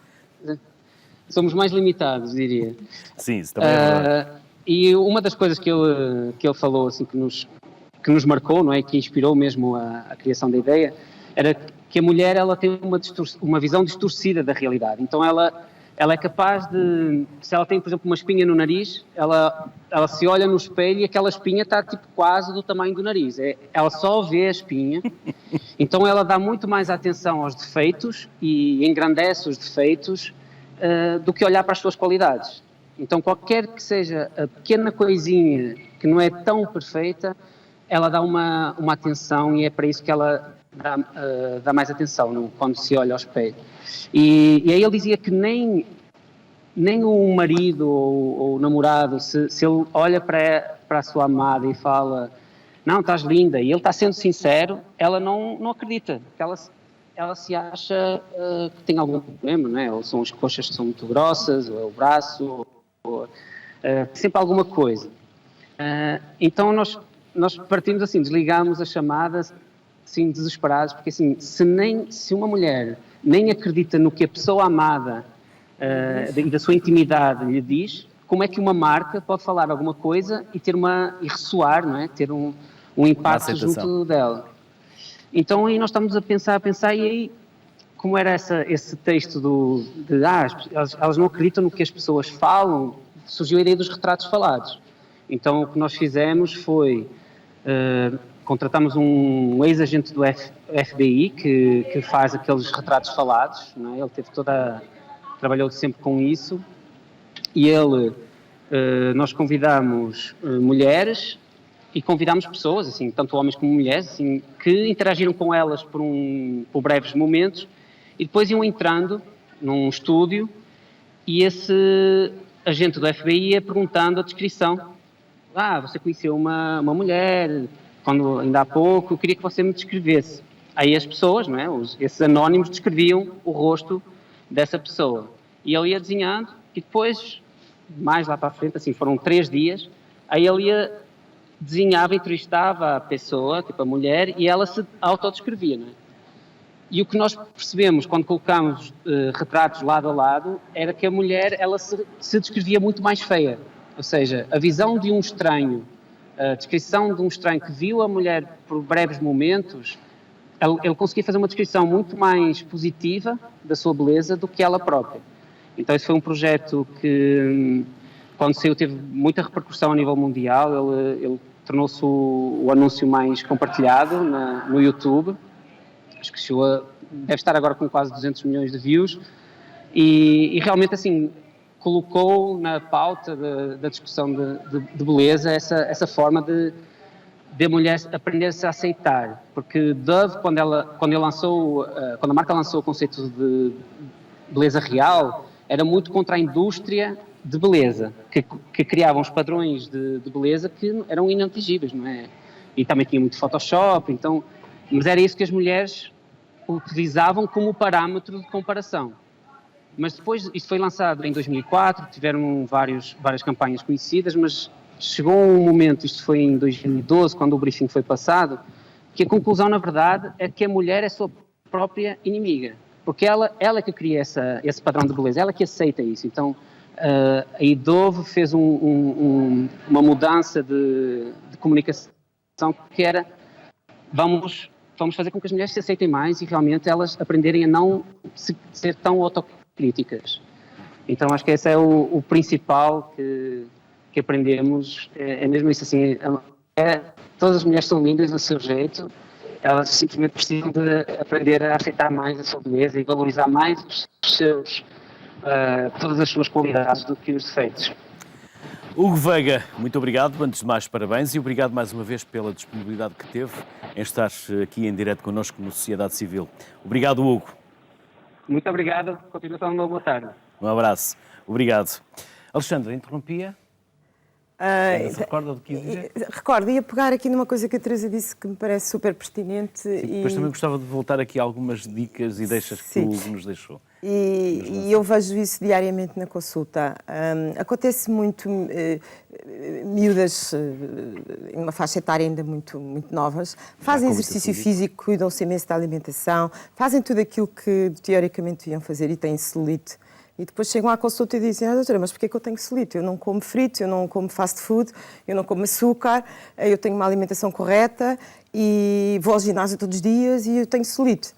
Somos mais limitados, diria.
Sim, isso também é verdade.
E uma das coisas que ele falou, assim, que nos marcou, não é, que inspirou mesmo a criação da ideia, era que a mulher, ela tem uma visão distorcida da realidade. Então ela é capaz de, se ela tem, por exemplo, uma espinha no nariz, ela se olha no espelho e aquela espinha está tipo quase do tamanho do nariz. Ela só vê a espinha. Então ela dá muito mais atenção aos defeitos e engrandece os defeitos do que olhar para as suas qualidades. Então qualquer que seja a pequena coisinha que não é tão perfeita, ela dá uma atenção, e é para isso que ela dá mais atenção quando se olha ao espelho. E aí ele dizia que nem o marido ou o namorado, se ele olha para a sua amada e fala, não, estás linda, e ele está sendo sincero, ela não acredita, porque ela se acha que tem algum problema, não é? Ou são as coxas que são muito grossas, ou é o braço, ou sempre alguma coisa. Então nós partimos assim, desligamos as chamadas, assim, desesperados, porque assim, se uma mulher nem acredita no que a pessoa amada e da sua intimidade lhe diz, como é que uma marca pode falar alguma coisa e ressoar, não é? Ter um impacto junto dela. Então aí nós estamos a pensar, e aí, como era esse texto elas não acreditam no que as pessoas falam, surgiu a ideia dos retratos falados. Então o que nós fizemos foi... contratamos um ex-agente do FBI que faz aqueles retratos falados, não é? Ele trabalhou sempre com isso, e nós convidamos mulheres e convidámos pessoas, assim, tanto homens como mulheres, assim, que interagiram com elas por breves momentos, e depois iam entrando num estúdio, e esse agente do FBI ia perguntando a descrição. Você conheceu uma mulher, quando ainda há pouco, eu queria que você me descrevesse. Aí as pessoas, não é? Esses anónimos descreviam o rosto dessa pessoa. E ele ia desenhando, e depois, mais lá para a frente, assim, foram 3 dias, aí ele desenhava, entrevistava a pessoa, tipo a mulher, e ela se autodescrevia, não é? E o que nós percebemos quando colocámos retratos lado a lado, era que a mulher, ela se descrevia muito mais feia. Ou seja, a visão de um estranho, a descrição de um estranho que viu a mulher por breves momentos, ele conseguia fazer uma descrição muito mais positiva da sua beleza do que ela própria. Então esse foi um projeto que, quando saiu, teve muita repercussão a nível mundial. Ele tornou-se o anúncio mais compartilhado no YouTube. Acho que deve estar agora com quase 200 milhões de views. E realmente, assim, colocou na pauta da discussão de beleza essa forma de a mulher aprender-se a aceitar. Porque Dove, quando a marca lançou o conceito de beleza real, era muito contra a indústria de beleza, que criavam os padrões de beleza que eram inatingíveis, não é? E também tinha muito Photoshop, então... Mas era isso que as mulheres utilizavam como parâmetro de comparação. Mas depois, isto foi lançado em 2004, tiveram várias campanhas conhecidas, mas chegou um momento, isto foi em 2012, quando o briefing foi passado, que a conclusão, na verdade, é que a mulher é a sua própria inimiga. Porque ela é que cria esse padrão de beleza, ela que aceita isso. Então, a Idove fez uma mudança de comunicação que era, vamos fazer com que as mulheres se aceitem mais e realmente elas aprenderem a não ser tão autocríticas. Então, acho que esse é o principal que aprendemos, é mesmo isso assim, todas as mulheres são lindas do seu jeito, elas simplesmente precisam de aprender a aceitar mais a sua beleza e valorizar mais todas as suas qualidades do que os defeitos.
Hugo Veiga, muito obrigado. Antes de mais, parabéns e obrigado mais uma vez pela disponibilidade que teve em estar aqui em direto connosco no Sociedade Civil. Obrigado, Hugo.
Muito obrigado. Continuação de uma boa tarde.
Um abraço. Obrigado. Alexandra, interrompia? Se recorda do que ia dizer?
Recordo, ia pegar aqui numa coisa que a Teresa disse que me parece super pertinente.
Sim, depois também gostava de voltar aqui a algumas dicas e deixas que o Hugo nos deixou.
E eu vejo isso diariamente na consulta. Acontece muito miúdas em uma faixa etária ainda muito novas, fazem exercício físico, cuidam-se imenso da alimentação, fazem tudo aquilo que teoricamente deviam fazer e têm celulite. E depois chegam à consulta e dizem, doutora, mas porquê que eu tenho celulite? Eu não como frito, eu não como fast food, eu não como açúcar, eu tenho uma alimentação correta e vou ao ginásio todos os dias e eu tenho celulite.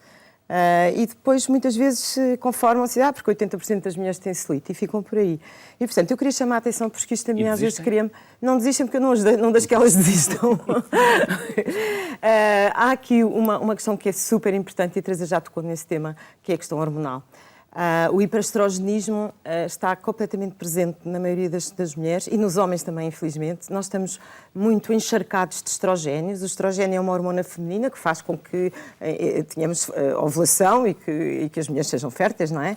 E depois, muitas vezes, conformam-se, porque 80% das mulheres têm celulite e ficam por aí. E, portanto, eu queria chamar a atenção, porque isto também às vezes queria-me... Não desistem, porque eu não deixo que elas desistam. Há aqui uma questão que é super importante, e a Teresa já tocou nesse tema, que é a questão hormonal. O hiperestrogenismo está completamente presente na maioria das mulheres e nos homens também, infelizmente. Nós estamos muito encharcados de estrogénios. O estrogénio é uma hormona feminina que faz com que tenhamos ovulação e que as mulheres sejam férteis, não é?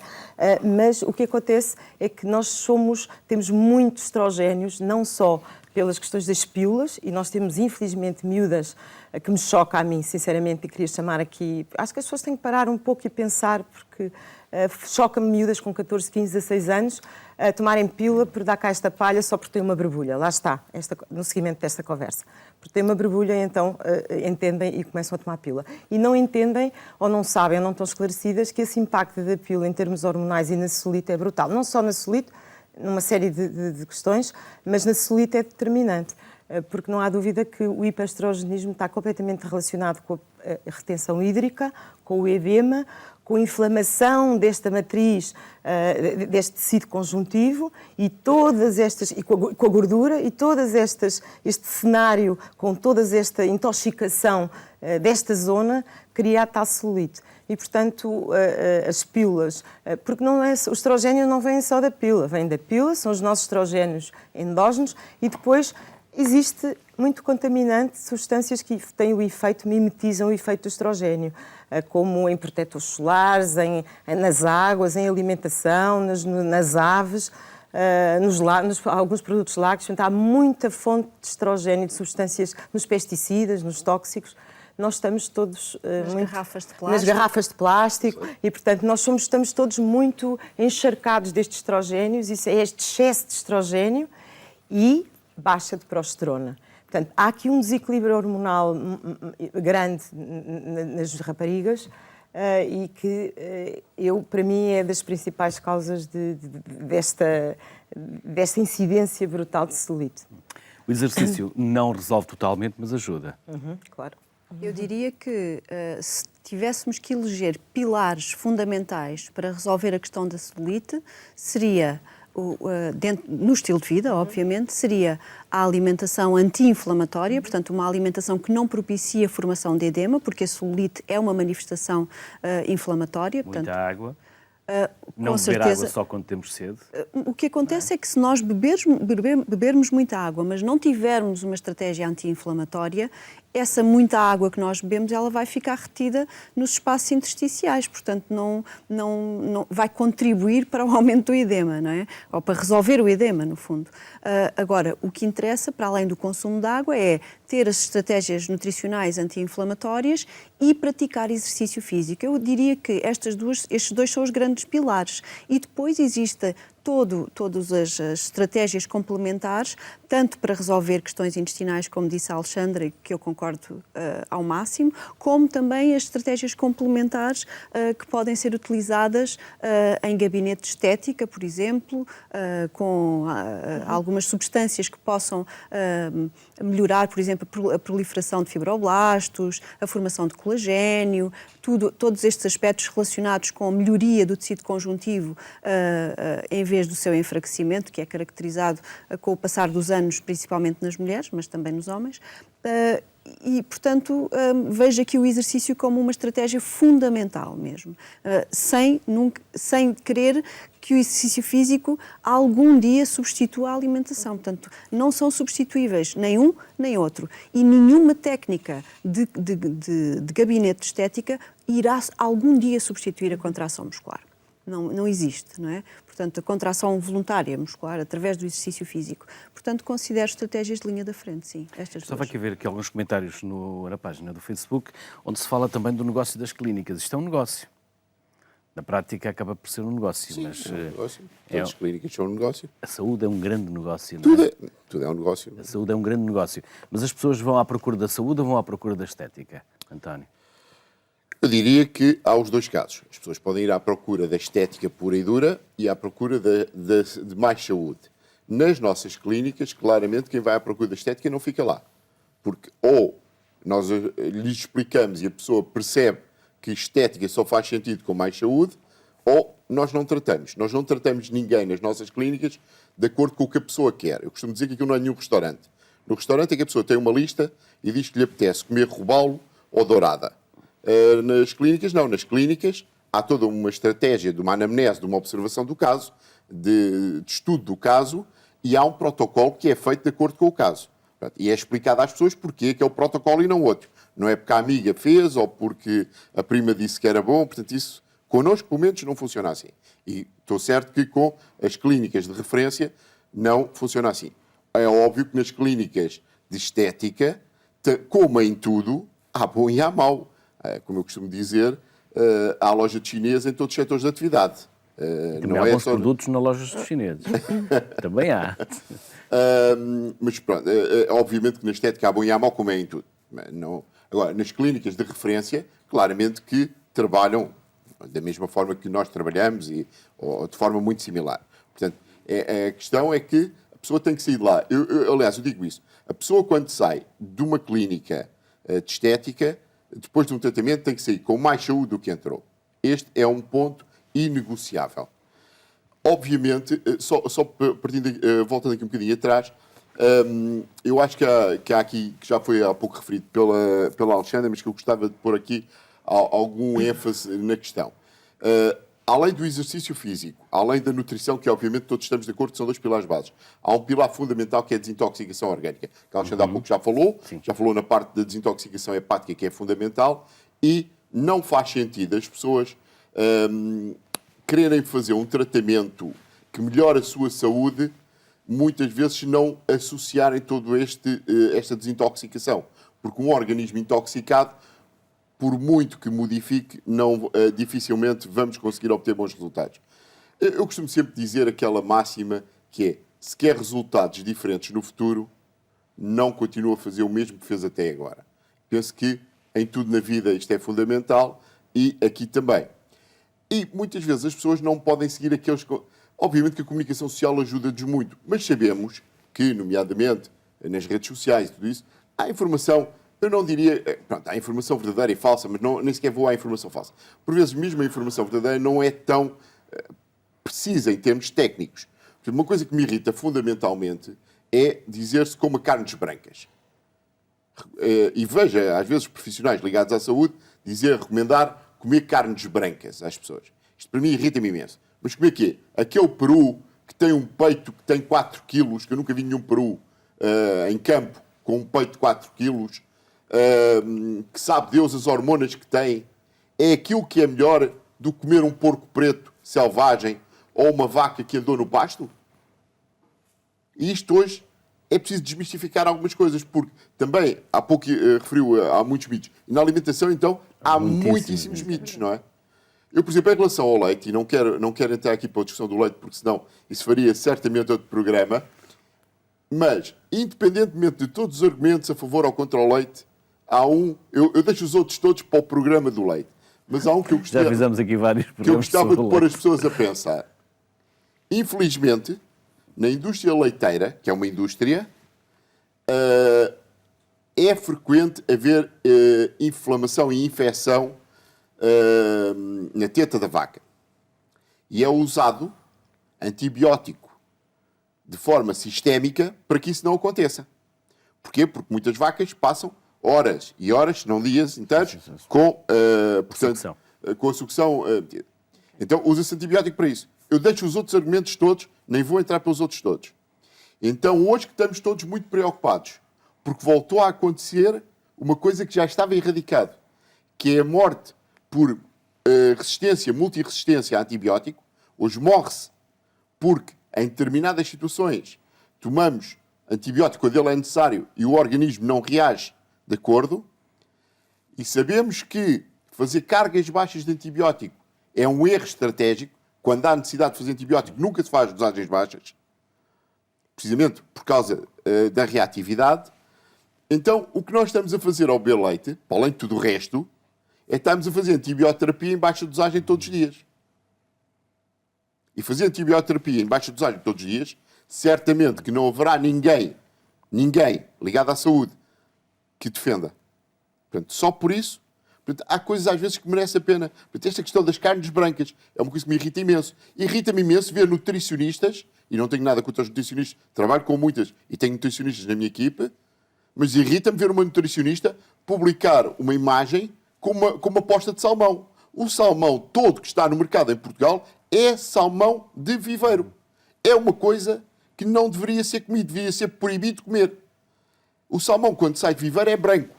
Mas o que acontece é que nós temos muitos estrogénios, não só pelas questões das pílulas, e nós temos, infelizmente, miúdas que me choca a mim, sinceramente, e queria chamar aqui... Acho que as pessoas têm que parar um pouco e pensar, porque choca-me miúdas com 14, 15, 16 anos a tomarem pílula por dar cá esta palha só porque tem uma borbulha. Lá está, no seguimento desta conversa. Porque tem uma borbulha, então entendem e começam a tomar pílula. E não entendem, ou não sabem, ou não estão esclarecidas, que esse impacto da pílula em termos hormonais e na celulite é brutal. Não só na celulite, numa série de questões, mas na celulite é determinante, porque não há dúvida que o hiperestrogenismo está completamente relacionado com a retenção hídrica, com o edema, com a inflamação desta matriz, deste tecido conjuntivo e todas estas, e com a gordura, e este cenário com toda esta intoxicação desta zona cria a tal celulite. E, portanto, as pílulas, porque o estrogênio não vem só da pílula, vem da pílula, são os nossos estrogénios endógenos e depois existe muito contaminante, substâncias que têm o efeito, mimetizam o efeito do estrogénio, como em protetores solares, nas águas, em alimentação, nas aves, alguns produtos lácteos. Portanto, há muita fonte de estrogénio, de substâncias nos pesticidas, nos tóxicos. Nós estamos todos nas garrafas de plástico e, portanto, estamos todos muito encharcados destes estrogénios. Isso é este excesso de estrogénio e baixa de progesterona. Portanto, há aqui um desequilíbrio hormonal grande nas raparigas e que para mim é das principais causas desta incidência brutal de celulite.
O exercício não resolve totalmente, mas ajuda.
Claro.
Eu diria que se tivéssemos que eleger pilares fundamentais para resolver a questão da celulite, seria, no estilo de vida, obviamente, seria a alimentação anti-inflamatória, portanto, uma alimentação que não propicia a formação de edema, porque a celulite é uma manifestação inflamatória.
Muita água.
Não
beber água só quando temos sede.
O que acontece é que se nós bebermos muita água, mas não tivermos uma estratégia anti-inflamatória, essa muita água que nós bebemos, ela vai ficar retida nos espaços intersticiais, portanto não vai contribuir para o aumento do edema, não é? Ou para resolver o edema, no fundo. Agora, o que interessa, para além do consumo de água, é ter as estratégias nutricionais anti-inflamatórias e praticar exercício físico. Eu diria que estes dois são os grandes pilares. E depois existe todas as estratégias complementares, tanto para resolver questões intestinais, como disse a Alexandra, que eu concordo ao máximo, como também as estratégias complementares que podem ser utilizadas em gabinete de estética, por exemplo, com algumas substâncias que possam melhorar, por exemplo, a proliferação de fibroblastos, a formação de colagênio, todos estes aspectos relacionados com a melhoria do tecido conjuntivo em vez do seu enfraquecimento, que é caracterizado com o passar dos anos, principalmente nas mulheres, mas também nos homens. E, portanto, vejo aqui o exercício como uma estratégia fundamental mesmo, sem querer que o exercício físico algum dia substitua a alimentação. Portanto, não são substituíveis nem um nem outro. E nenhuma técnica de gabinete de estética irá algum dia substituir a contração muscular. Não existe, não é? Portanto, a contração voluntária muscular através do exercício físico. Portanto, considero estratégias de linha da frente, sim.
Estava aqui a ver aqui alguns comentários na página do Facebook, onde se fala também do negócio das clínicas. Isto é um negócio. Na prática acaba por ser um negócio.
Sim,
mas,
é um negócio. Todas as clínicas são um negócio.
A saúde é um grande negócio, não é?
Tudo é um negócio.
A saúde é um grande negócio. Mas as pessoas vão à procura da saúde ou vão à procura da estética, António?
Eu diria que há os dois casos. As pessoas podem ir à procura da estética pura e dura e à procura de mais saúde. Nas nossas clínicas, claramente, quem vai à procura da estética não fica lá. Porque ou nós lhe explicamos e a pessoa percebe que estética só faz sentido com mais saúde, ou nós não tratamos. Nós não tratamos ninguém nas nossas clínicas de acordo com o que a pessoa quer. Eu costumo dizer que aquilo não é nenhum restaurante. No restaurante é que a pessoa tem uma lista e diz que lhe apetece comer robalo ou dourada. Nas clínicas, não. Nas clínicas há toda uma estratégia de uma anamnese, de uma observação do caso, de estudo do caso, e há um protocolo que é feito de acordo com o caso. E é explicado às pessoas porque é que é o protocolo e não outro. Não é porque a amiga fez ou porque a prima disse que era bom. Portanto, isso, connosco, pelo menos, não funciona assim. E estou certo que com as clínicas de referência não funciona assim. É óbvio que nas clínicas de estética, como em tudo, há bom e há mau. Como eu costumo dizer, há loja de chinesa em todos os setores de atividade.
Também há bons produtos na loja dos chineses. Também há.
Mas pronto, obviamente que na estética há bom e há mau, como é em tudo. Não. Agora, nas clínicas de referência, claramente que trabalham da mesma forma que nós trabalhamos ou de forma muito similar. Portanto, a questão é que a pessoa tem que sair de lá. Aliás, eu digo isso. A pessoa, quando sai de uma clínica de estética, depois de um tratamento, tem que sair com mais saúde do que entrou. Este é um ponto inegociável. Obviamente, voltando aqui um bocadinho atrás, eu acho que há aqui, que já foi há pouco referido pela Alexandra, mas que eu gostava de pôr aqui algum ênfase na questão. Além do exercício físico, além da nutrição, que obviamente todos estamos de acordo que são dois pilares básicos, há um pilar fundamental que é a desintoxicação orgânica, que a Alexandra há pouco já falou na parte da desintoxicação hepática, que é fundamental, e não faz sentido as pessoas quererem fazer um tratamento que melhore a sua saúde, muitas vezes não associarem todo esta desintoxicação, porque um organismo intoxicado, por muito que modifique, dificilmente vamos conseguir obter bons resultados. Eu costumo sempre dizer aquela máxima que é, se quer resultados diferentes no futuro, não continua a fazer o mesmo que fez até agora. Penso que em tudo na vida isto é fundamental e aqui também. E muitas vezes as pessoas não podem seguir aqueles... Obviamente que a comunicação social ajuda-nos muito, mas sabemos que, nomeadamente nas redes sociais e tudo isso, há informação... Eu não diria... Pronto, há informação verdadeira e falsa, mas nem sequer vou à informação falsa. Por vezes, mesmo a informação verdadeira não é tão precisa em termos técnicos. Uma coisa que me irrita fundamentalmente é dizer-se coma carnes brancas. E veja, às vezes, profissionais ligados à saúde recomendar comer carnes brancas às pessoas. Isto para mim irrita-me imenso. Mas comer quê? Aquele peru que tem um peito que tem 4 quilos, que eu nunca vi nenhum peru em campo com um peito de 4 quilos, que sabe Deus as hormonas que tem, é aquilo que é melhor do que comer um porco preto selvagem ou uma vaca que andou no pasto? E isto hoje é preciso desmistificar algumas coisas, porque também, há pouco referiu, há muitos mitos. E na alimentação, então, há muitíssimos mitos, não é? Eu, por exemplo, em relação ao leite, e não quero entrar aqui para a discussão do leite, porque senão isso faria certamente outro programa, mas, independentemente de todos os argumentos a favor ou contra o leite, há um... Eu deixo os outros todos para o programa do leite, mas há um que eu
Já fizemos aqui vários
que eu
programas
gostava
sobre
de
o
pôr
leite.
as pessoas a pensar. Infelizmente, na indústria leiteira, que é uma indústria, é frequente haver inflamação e infecção na teta da vaca. E é usado antibiótico de forma sistémica para que isso não aconteça. Porquê? Porque muitas vacas passam horas e horas, se não dias inteiros, com,
Sucção.
com a sucção. Então, usa-se antibiótico para isso. Eu deixo os outros argumentos todos, nem vou entrar pelos outros todos. Então, hoje que estamos todos muito preocupados, porque voltou a acontecer uma coisa que já estava erradicado, que é a morte por resistência, multiresistência a antibiótico. Hoje morre-se porque, em determinadas situações, tomamos antibiótico quando ele é necessário e o organismo não reage de acordo. E sabemos que fazer cargas baixas de antibiótico é um erro estratégico. Quando há necessidade de fazer antibiótico, nunca se faz dosagens baixas, precisamente por causa da reatividade. Então, o que nós estamos a fazer ao beber leite, para além de tudo o resto, é estarmos a fazer antibioterapia em baixa dosagem todos os dias. E fazer antibioterapia em baixa dosagem todos os dias, certamente que não haverá ninguém ligado à saúde que defenda. Portanto, só por isso, portanto, há coisas às vezes que merecem a pena. Portanto, esta questão das carnes brancas é uma coisa que me irrita imenso. Irrita-me imenso ver nutricionistas, e não tenho nada contra os nutricionistas, trabalho com muitas e tenho nutricionistas na minha equipe, mas irrita-me ver uma nutricionista publicar uma imagem com uma posta de salmão. O salmão todo que está no mercado em Portugal é salmão de viveiro. É uma coisa que não deveria ser comido, deveria ser proibido de comer. O salmão, quando sai de viveiro, é branco.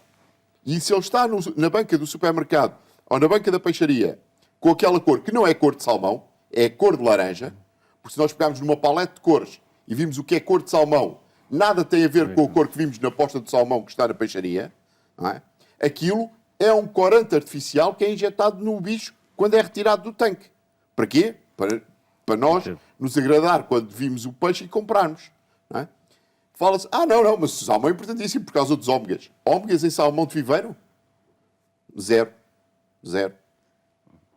E se ele está na banca do supermercado ou na banca da peixaria com aquela cor que não é cor de salmão, é cor de laranja, porque se nós pegarmos numa palete de cores e vimos o que é cor de salmão, nada tem a ver com a cor que vimos na posta de salmão que está na peixaria, não é? Aquilo é um corante artificial que é injetado no bicho quando é retirado do tanque. Para quê? Para nós nos agradar quando vimos o peixe e comprarmos. Não é? Fala-se, não, mas o salmão é importantíssimo por causa dos ômegas. Ômegas em salmão de viveiro? Zero.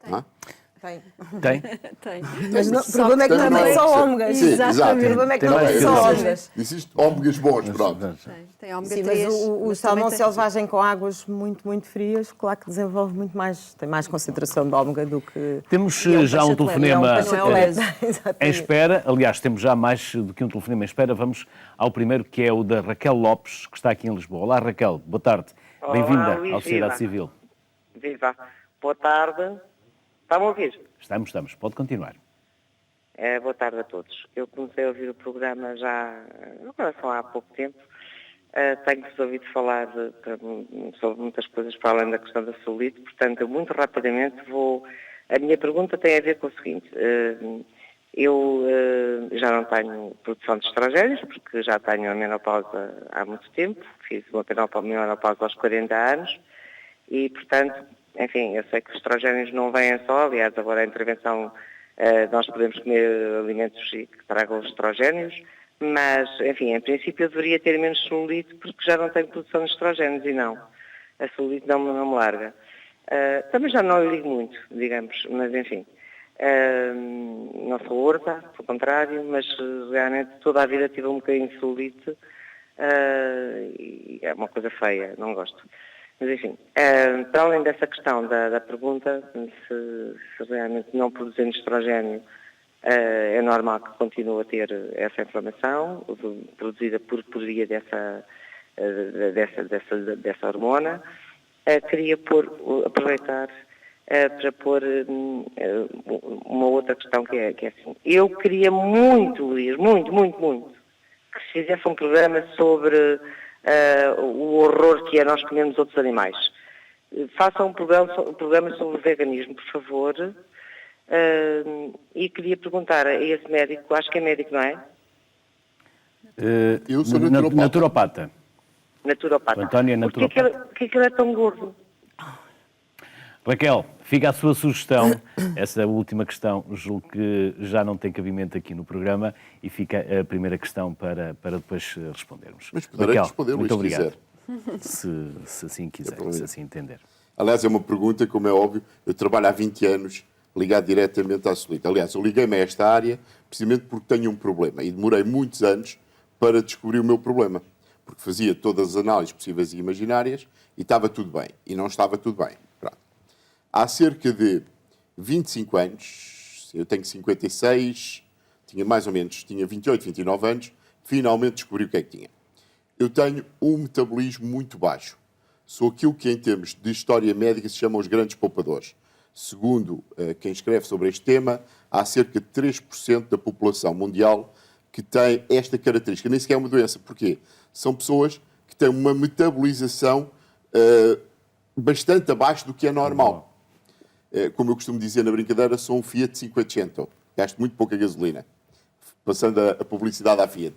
Não é?
Tem?
Tem.
Mas o problema é que não é só ômegas.
Sim, exato.
O problema é que
Tem
não
mais
é só
coisas.
ômegas.
Existe ômegas bons, pronto.
Tem ômega
Sim,
3.
mas o
mas
salmão
também tem-
selvagem com águas muito, muito frias, claro que desenvolve muito mais, tem mais concentração de ômega do que...
Temos
E é um
já um
peixe atleta,
telefonema
é um peixe atleta,
em
exatamente.
espera. Aliás, temos já mais do que um telefonema em espera. Vamos ao primeiro, que é o da Raquel Lopes, que está aqui em Lisboa. Olá, Raquel. Boa tarde.
Olá,
Bem-vinda
Luís,
à Sociedade
viva.
Civil.
Viva. Boa tarde. Está-me a ouvir?
Estamos. Pode continuar.
Boa tarde a todos. Eu comecei a ouvir o programa já, agora só há pouco tempo. Tenho-vos ouvido falar sobre muitas coisas para além da questão da celulite, portanto, eu muito rapidamente A minha pergunta tem a ver com o seguinte. Eu já não tenho produção de estrogénios, porque já tenho a menopausa há muito tempo. Fiz uma menopausa aos 40 anos e, portanto, enfim, eu sei que os estrogénios não vêm só. Aliás, agora a intervenção, nós podemos comer alimentos que tragam os estrogénios, mas, enfim, em princípio eu deveria ter menos celulite porque já não tenho produção de estrogénios e não. A celulite não me larga. Também já não lhe ligo muito, digamos, mas enfim. Não sou horta, pelo contrário, mas realmente toda a vida tive um bocadinho de celulite e é uma coisa feia, não gosto. Mas enfim, para além dessa questão da pergunta, se realmente não produzindo estrogénio, é normal que continue a ter essa inflamação produzida por via dessa hormona. Queria aproveitar para pôr uma outra questão que é assim. Eu queria muito, Luís, muito, que se fizesse um programa sobre o horror que é nós comermos outros animais. Façam um programa sobre o veganismo, por favor. E queria perguntar a esse médico, acho que é médico, não é?
Eu sou naturopata.
Naturopata.
O António é naturopata.
Porquê que ele é tão gordo?
Raquel, fica a sua sugestão. Essa última questão, julgo que já não tem cabimento aqui no programa e fica a primeira questão para depois respondermos.
Mas poderei responder,
muito
Luís,
obrigado.
se quiser.
Se assim quiser, se assim entender.
Aliás, é uma pergunta, como é óbvio, eu trabalho há 20 anos ligado diretamente à solita. Aliás, eu liguei-me a esta área precisamente porque tenho um problema e demorei muitos anos para descobrir o meu problema. Porque fazia todas as análises possíveis e imaginárias e estava tudo bem. E não estava tudo bem. Pronto. Há cerca de 25 anos, eu tenho 56, tinha 28, 29 anos, finalmente descobri o que é que tinha. Eu tenho um metabolismo muito baixo. Sou aquilo que em termos de história médica se chama os grandes poupadores. Segundo quem escreve sobre este tema, há cerca de 3% da população mundial que tem esta característica. Nem sequer é uma doença. Porquê? São pessoas que têm uma metabolização bastante abaixo do que é normal. Como eu costumo dizer na brincadeira, sou um Fiat 500. Gasto muito pouca gasolina. Passando a publicidade à Fiat.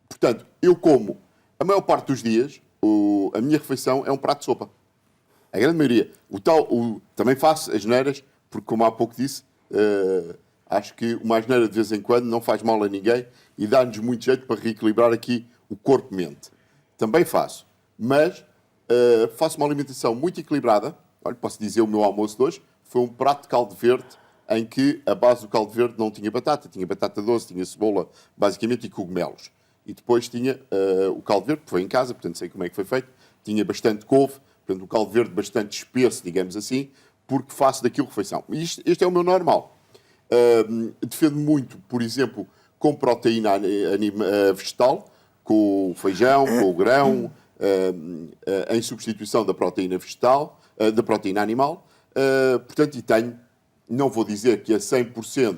Portanto, eu como, a maior parte dos dias, a minha refeição é um prato de sopa. A grande maioria. Também faço as neiras, porque como há pouco disse, acho que uma asneira de vez em quando não faz mal a ninguém e dá-nos muito jeito para reequilibrar aqui o corpo-mente. Também faço. Mas faço uma alimentação muito equilibrada. Olha, posso dizer, o meu almoço de hoje foi um prato de caldo verde em que a base do caldo verde não tinha batata doce, tinha cebola, basicamente, e cogumelos. E depois tinha o caldo verde, que foi em casa, portanto sei como é que foi feito. Tinha bastante couve, portanto um caldo verde bastante espesso, digamos assim, porque faço daquilo refeição. Este é o meu normal. Defendo muito, por exemplo, com proteína vegetal, com o feijão, com o grão, em substituição da proteína vegetal, da proteína animal. Portanto, e tenho, não vou dizer que é 100%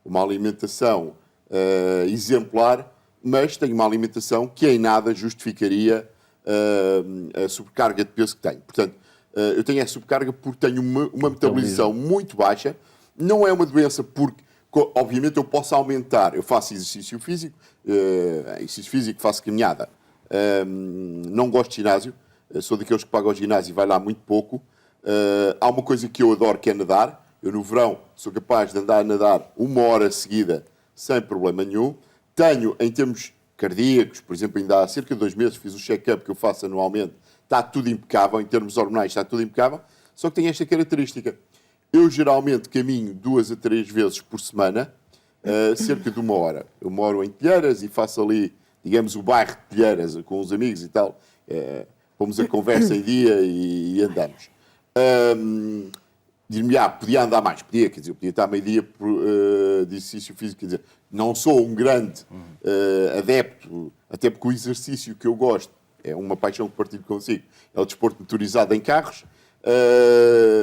uma alimentação exemplar, mas tenho uma alimentação que em nada justificaria a sobrecarga de peso que tenho. Portanto, eu tenho essa sobrecarga porque tenho uma metabolização muito baixa. Não é uma doença porque, obviamente, eu posso aumentar. Eu faço exercício físico, faço caminhada. Não gosto de ginásio. Sou daqueles que pagam o ginásio e vai lá muito pouco. Há uma coisa que eu adoro, que é nadar. Eu, no verão, sou capaz de andar a nadar 1 hora seguida sem problema nenhum. Tenho, em termos cardíacos, por exemplo, ainda há cerca de 2 meses fiz o check-up que eu faço anualmente. Está tudo impecável, em termos hormonais está tudo impecável. Só que tem esta característica. Eu geralmente caminho 2 a 3 vezes por semana, cerca de 1 hora. Eu moro em Telheiras e faço ali, digamos, o bairro de Telheiras com os amigos e tal. Pomos a conversa em dia e andamos. Dir-me, podia andar mais, podia estar meio-dia de exercício físico, quer dizer, não sou um grande adepto, até porque o exercício que eu gosto, é uma paixão que partilho consigo, é o desporto motorizado em carros,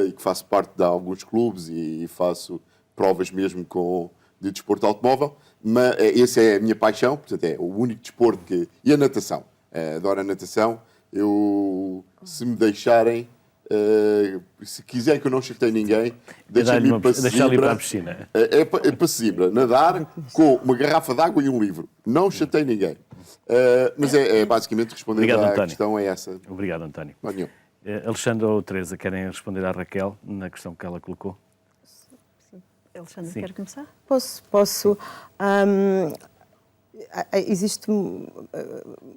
e que faço parte de alguns clubes e faço provas mesmo de desporto automóvel, mas essa é a minha paixão, portanto é o único desporto que... E a natação, adoro a natação, se me deixarem... se quiser que eu não chateie ninguém, deixa-me ir para
piscina.
É para Sesimbra, nadar com uma garrafa de água e um livro. Não chateie ninguém. Mas basicamente respondendo à questão é essa.
Obrigado, António.
Alexandre
ou Teresa, querem responder à Raquel na questão que ela colocou?
Sim. Alexandre, quer começar?
Posso. Existe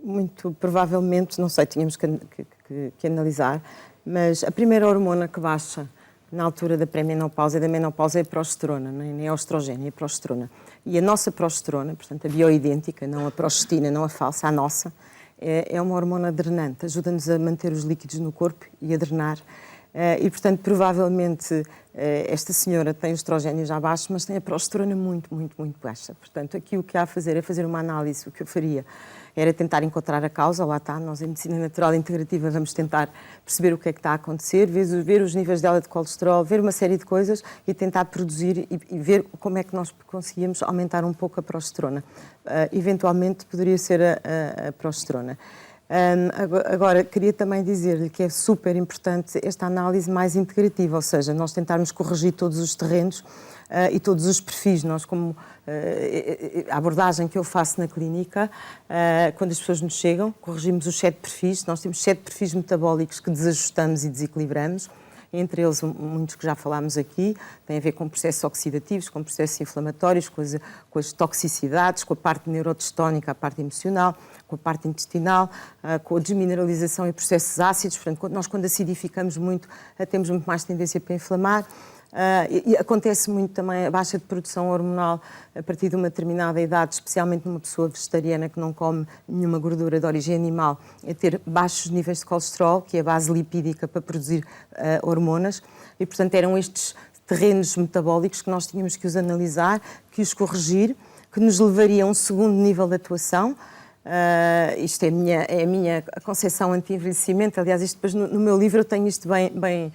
muito provavelmente, não sei, tínhamos que analisar, mas a primeira hormona que baixa na altura da pré-menopausa e da menopausa é a progesterona, nem é a estrogênio, é a progesterona. E a nossa progesterona, portanto a bioidêntica, não a progestina, não a falsa, a nossa, é uma hormona drenante, ajuda-nos a manter os líquidos no corpo e a drenar. E, portanto, provavelmente esta senhora tem os estrogénios já baixos, mas tem a progesterona muito, muito, muito baixa. Portanto, aqui o que há a fazer é fazer uma análise. O que eu faria era tentar encontrar a causa, lá está, nós em Medicina Natural Integrativa vamos tentar perceber o que é que está a acontecer, ver os níveis dela de colesterol, ver uma série de coisas e tentar produzir e ver como é que nós conseguíamos aumentar um pouco a progesterona. Eventualmente poderia ser a progesterona. Agora, queria também dizer-lhe que é super importante esta análise mais integrativa, ou seja, nós tentarmos corrigir todos os terrenos e todos os perfis. Nós, como a abordagem que eu faço na clínica, quando as pessoas nos chegam, corrigimos os 7 perfis. Nós temos 7 perfis metabólicos que desajustamos e desequilibramos. Entre eles, muitos que já falámos aqui, têm a ver com processos oxidativos, com processos inflamatórios, com as toxicidades, com a parte neurotestónica, a parte emocional, com a parte intestinal, com a desmineralização e processos ácidos. Portanto, nós, quando acidificamos muito, temos muito mais tendência para inflamar. E acontece muito também a baixa de produção hormonal a partir de uma determinada idade, especialmente numa pessoa vegetariana que não come nenhuma gordura de origem animal, é ter baixos níveis de colesterol, que é a base lipídica para produzir hormonas, e portanto eram estes terrenos metabólicos que nós tínhamos que os analisar, que os corrigir, que nos levaria a um segundo nível de atuação. Isto é a minha concepção anti-envelhecimento. Aliás, isto depois no meu livro eu tenho isto bem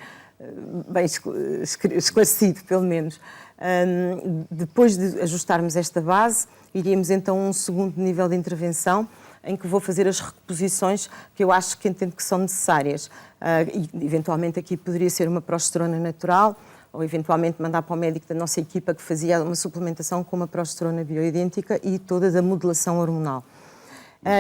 esclarecido, pelo menos. Depois de ajustarmos esta base, iríamos então a um segundo nível de intervenção, em que vou fazer as reposições que eu acho que entendo que são necessárias. E, eventualmente, aqui poderia ser uma progesterona natural, ou eventualmente mandar para o médico da nossa equipa que fazia uma suplementação com uma progesterona bioidêntica e toda a modulação hormonal.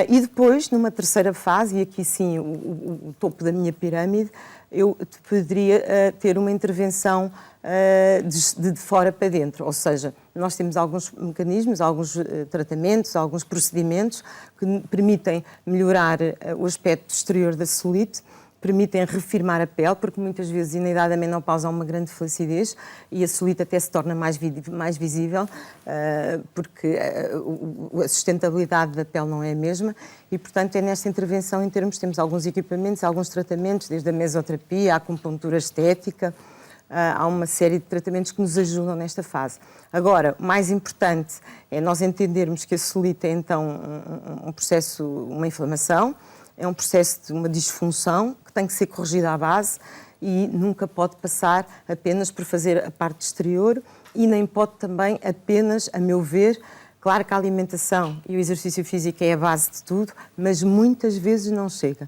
E depois, numa terceira fase, e aqui sim o topo da minha pirâmide, eu poderia ter uma intervenção de fora para dentro, ou seja, nós temos alguns mecanismos, alguns tratamentos, alguns procedimentos que permitem melhorar o aspecto exterior da celulite, permitem refirmar a pele, porque muitas vezes na idade da menopausa há uma grande flacidez e a celulite até se torna mais visível, porque a sustentabilidade da pele não é a mesma e, portanto, é nesta intervenção em termos, temos alguns equipamentos, alguns tratamentos, desde a mesoterapia, a acupuntura estética, há uma série de tratamentos que nos ajudam nesta fase. Agora, o mais importante é nós entendermos que a celulite é, então, um processo, uma inflamação, é um processo de uma disfunção que tem que ser corrigida à base e nunca pode passar apenas por fazer a parte exterior e nem pode também apenas, a meu ver, claro que a alimentação e o exercício físico é a base de tudo, mas muitas vezes não chega.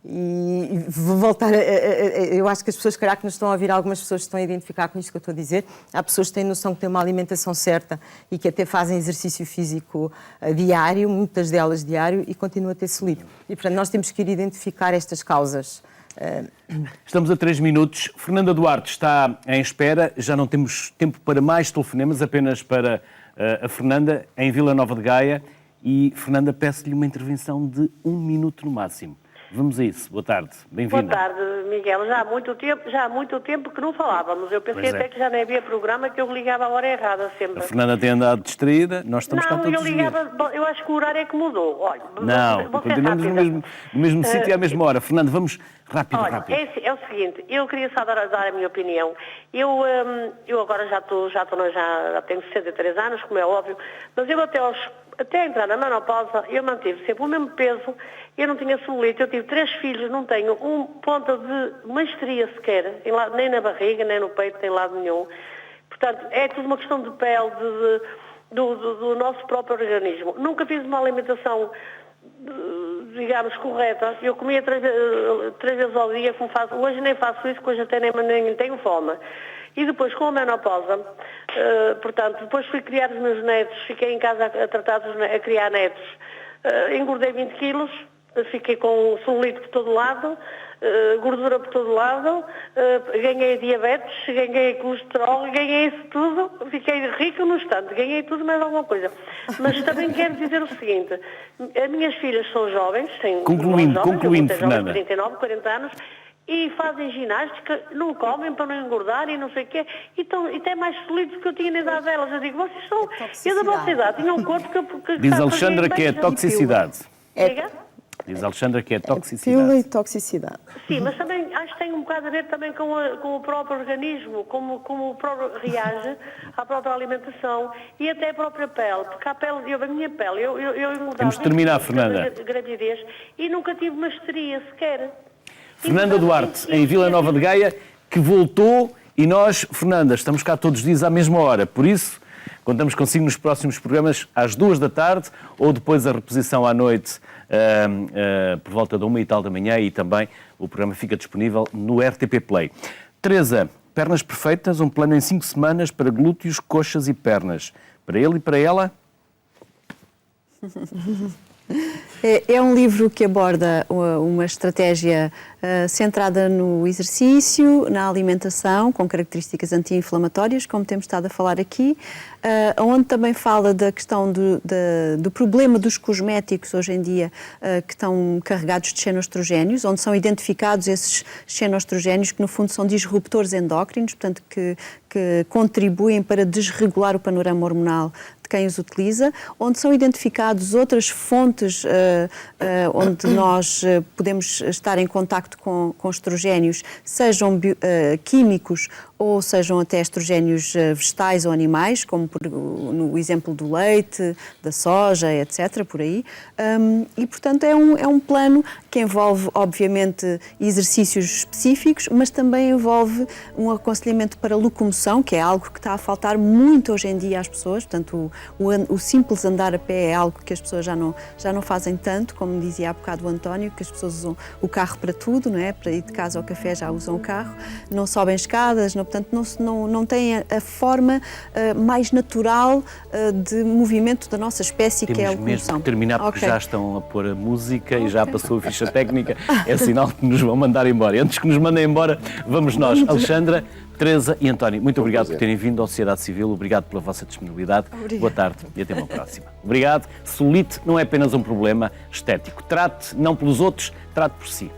E vou voltar eu acho que as pessoas, calhar, que nos estão a ouvir, algumas pessoas estão a identificar com isto que eu estou a dizer. Há pessoas que têm noção que têm uma alimentação certa e que até fazem exercício físico diário, muitas delas diário, e continuam a ter celulite. E, portanto, nós temos que ir identificar estas causas.
Estamos a 3 minutos. Fernanda Duarte está em espera. Já não temos tempo para mais telefonemas, apenas para a Fernanda, em Vila Nova de Gaia. E, Fernanda, peço-lhe uma intervenção de 1 minuto no máximo. Vamos a isso. Boa tarde. Bem-vinda.
Boa tarde, Miguel. Já há muito tempo que não falávamos. Eu pensei até que já nem havia programa, que eu ligava a hora errada sempre.
A Fernanda tem andado distraída, nós estamos cá todos os dias.
Eu acho que o horário é que mudou. Olha,
não, continuamos no mesmo sítio e à mesma hora. Fernanda, vamos rápido.
É o seguinte, eu queria só dar a minha opinião. Eu agora já tenho 63 anos, como é óbvio, mas eu até entrar na menopausa, eu mantive sempre o mesmo peso, eu não tinha celulite, eu tive 3 filhos, não tenho ponta de mastria sequer, nem na barriga, nem no peito, nem lado nenhum. Portanto, é tudo uma questão de pele, do nosso próprio organismo. Nunca fiz uma alimentação, digamos, correta. Eu comia 3 vezes ao dia, como faço. Hoje nem faço isso, porque hoje até nem tenho fome. E depois, com a menopausa, portanto, depois fui criar os meus netos, fiquei em casa a criar netos, engordei 20 quilos, fiquei com celulite por todo lado, gordura por todo lado, ganhei diabetes, ganhei colesterol, ganhei isso tudo, fiquei rica no instante, ganhei tudo mais alguma coisa. Mas também quero dizer o seguinte, as minhas filhas são jovens,
concluindo, Fernanda.
39, 40 anos, e fazem ginástica, não comem para não engordar e não sei o quê, e têm mais celulite do que eu tinha na idade delas. Eu digo, vocês são, eu da vossa idade, tinham um corpo que
diz Alexandra que é toxicidade. Diz a Alexandra que é
Pílula
toxicidade.
e toxicidade.
Sim, mas também acho que tem um bocado a ver também com o próprio organismo, como o próprio reage à própria alimentação e até a própria pele, porque a minha pele, eu engordava
Temos de terminar,
20
Fernanda.
de gravidez e nunca tive uma histeria sequer.
Fernanda Duarte, em Vila Nova de Gaia, que voltou e nós, Fernanda, estamos cá todos os dias à mesma hora, por isso contamos consigo nos próximos programas às 2 da tarde ou depois a reposição à noite por volta da 1h da manhã e também o programa fica disponível no RTP Play. Teresa, pernas perfeitas, um plano em 5 semanas para glúteos, coxas e pernas. Para ele e para ela?
É um livro que aborda uma estratégia centrada no exercício, na alimentação, com características anti-inflamatórias, como temos estado a falar aqui, onde também fala da questão do problema dos cosméticos hoje em dia, que estão carregados de xenoestrogénios, onde são identificados esses xenoestrogénios que no fundo são disruptores endócrinos, portanto que contribuem para desregular o panorama hormonal de quem os utiliza, onde são identificados outras fontes onde nós podemos estar em contacto com estrogénios, sejam químicos ou sejam até estrogénios vegetais ou animais, como no exemplo do leite, da soja, etc., por aí. E, portanto, é um plano que envolve, obviamente, exercícios específicos, mas também envolve um aconselhamento para locomoção, que é algo que está a faltar muito hoje em dia às pessoas. Portanto, o simples andar a pé é algo que as pessoas já não fazem tanto, como dizia há bocado o António, que as pessoas usam o carro para tudo, não é? Para ir de casa ao café já usam o carro, não sobem escadas, portanto não têm a forma mais natural de movimento da nossa espécie, que é a
Temos mesmo
locomoção.
que terminar porque
Ok.
já estão a pôr a música e já passou a ficha técnica, é sinal que nos vão mandar embora. E antes que nos mandem embora, vamos nós. Alexandra, Teresa e António, muito obrigado por terem vindo à Sociedade Civil, obrigado pela vossa disponibilidade.
Obrigada.
Boa tarde e até uma próxima. Obrigado. Celulite não é apenas um problema estético. Trate não pelos outros, trate por si.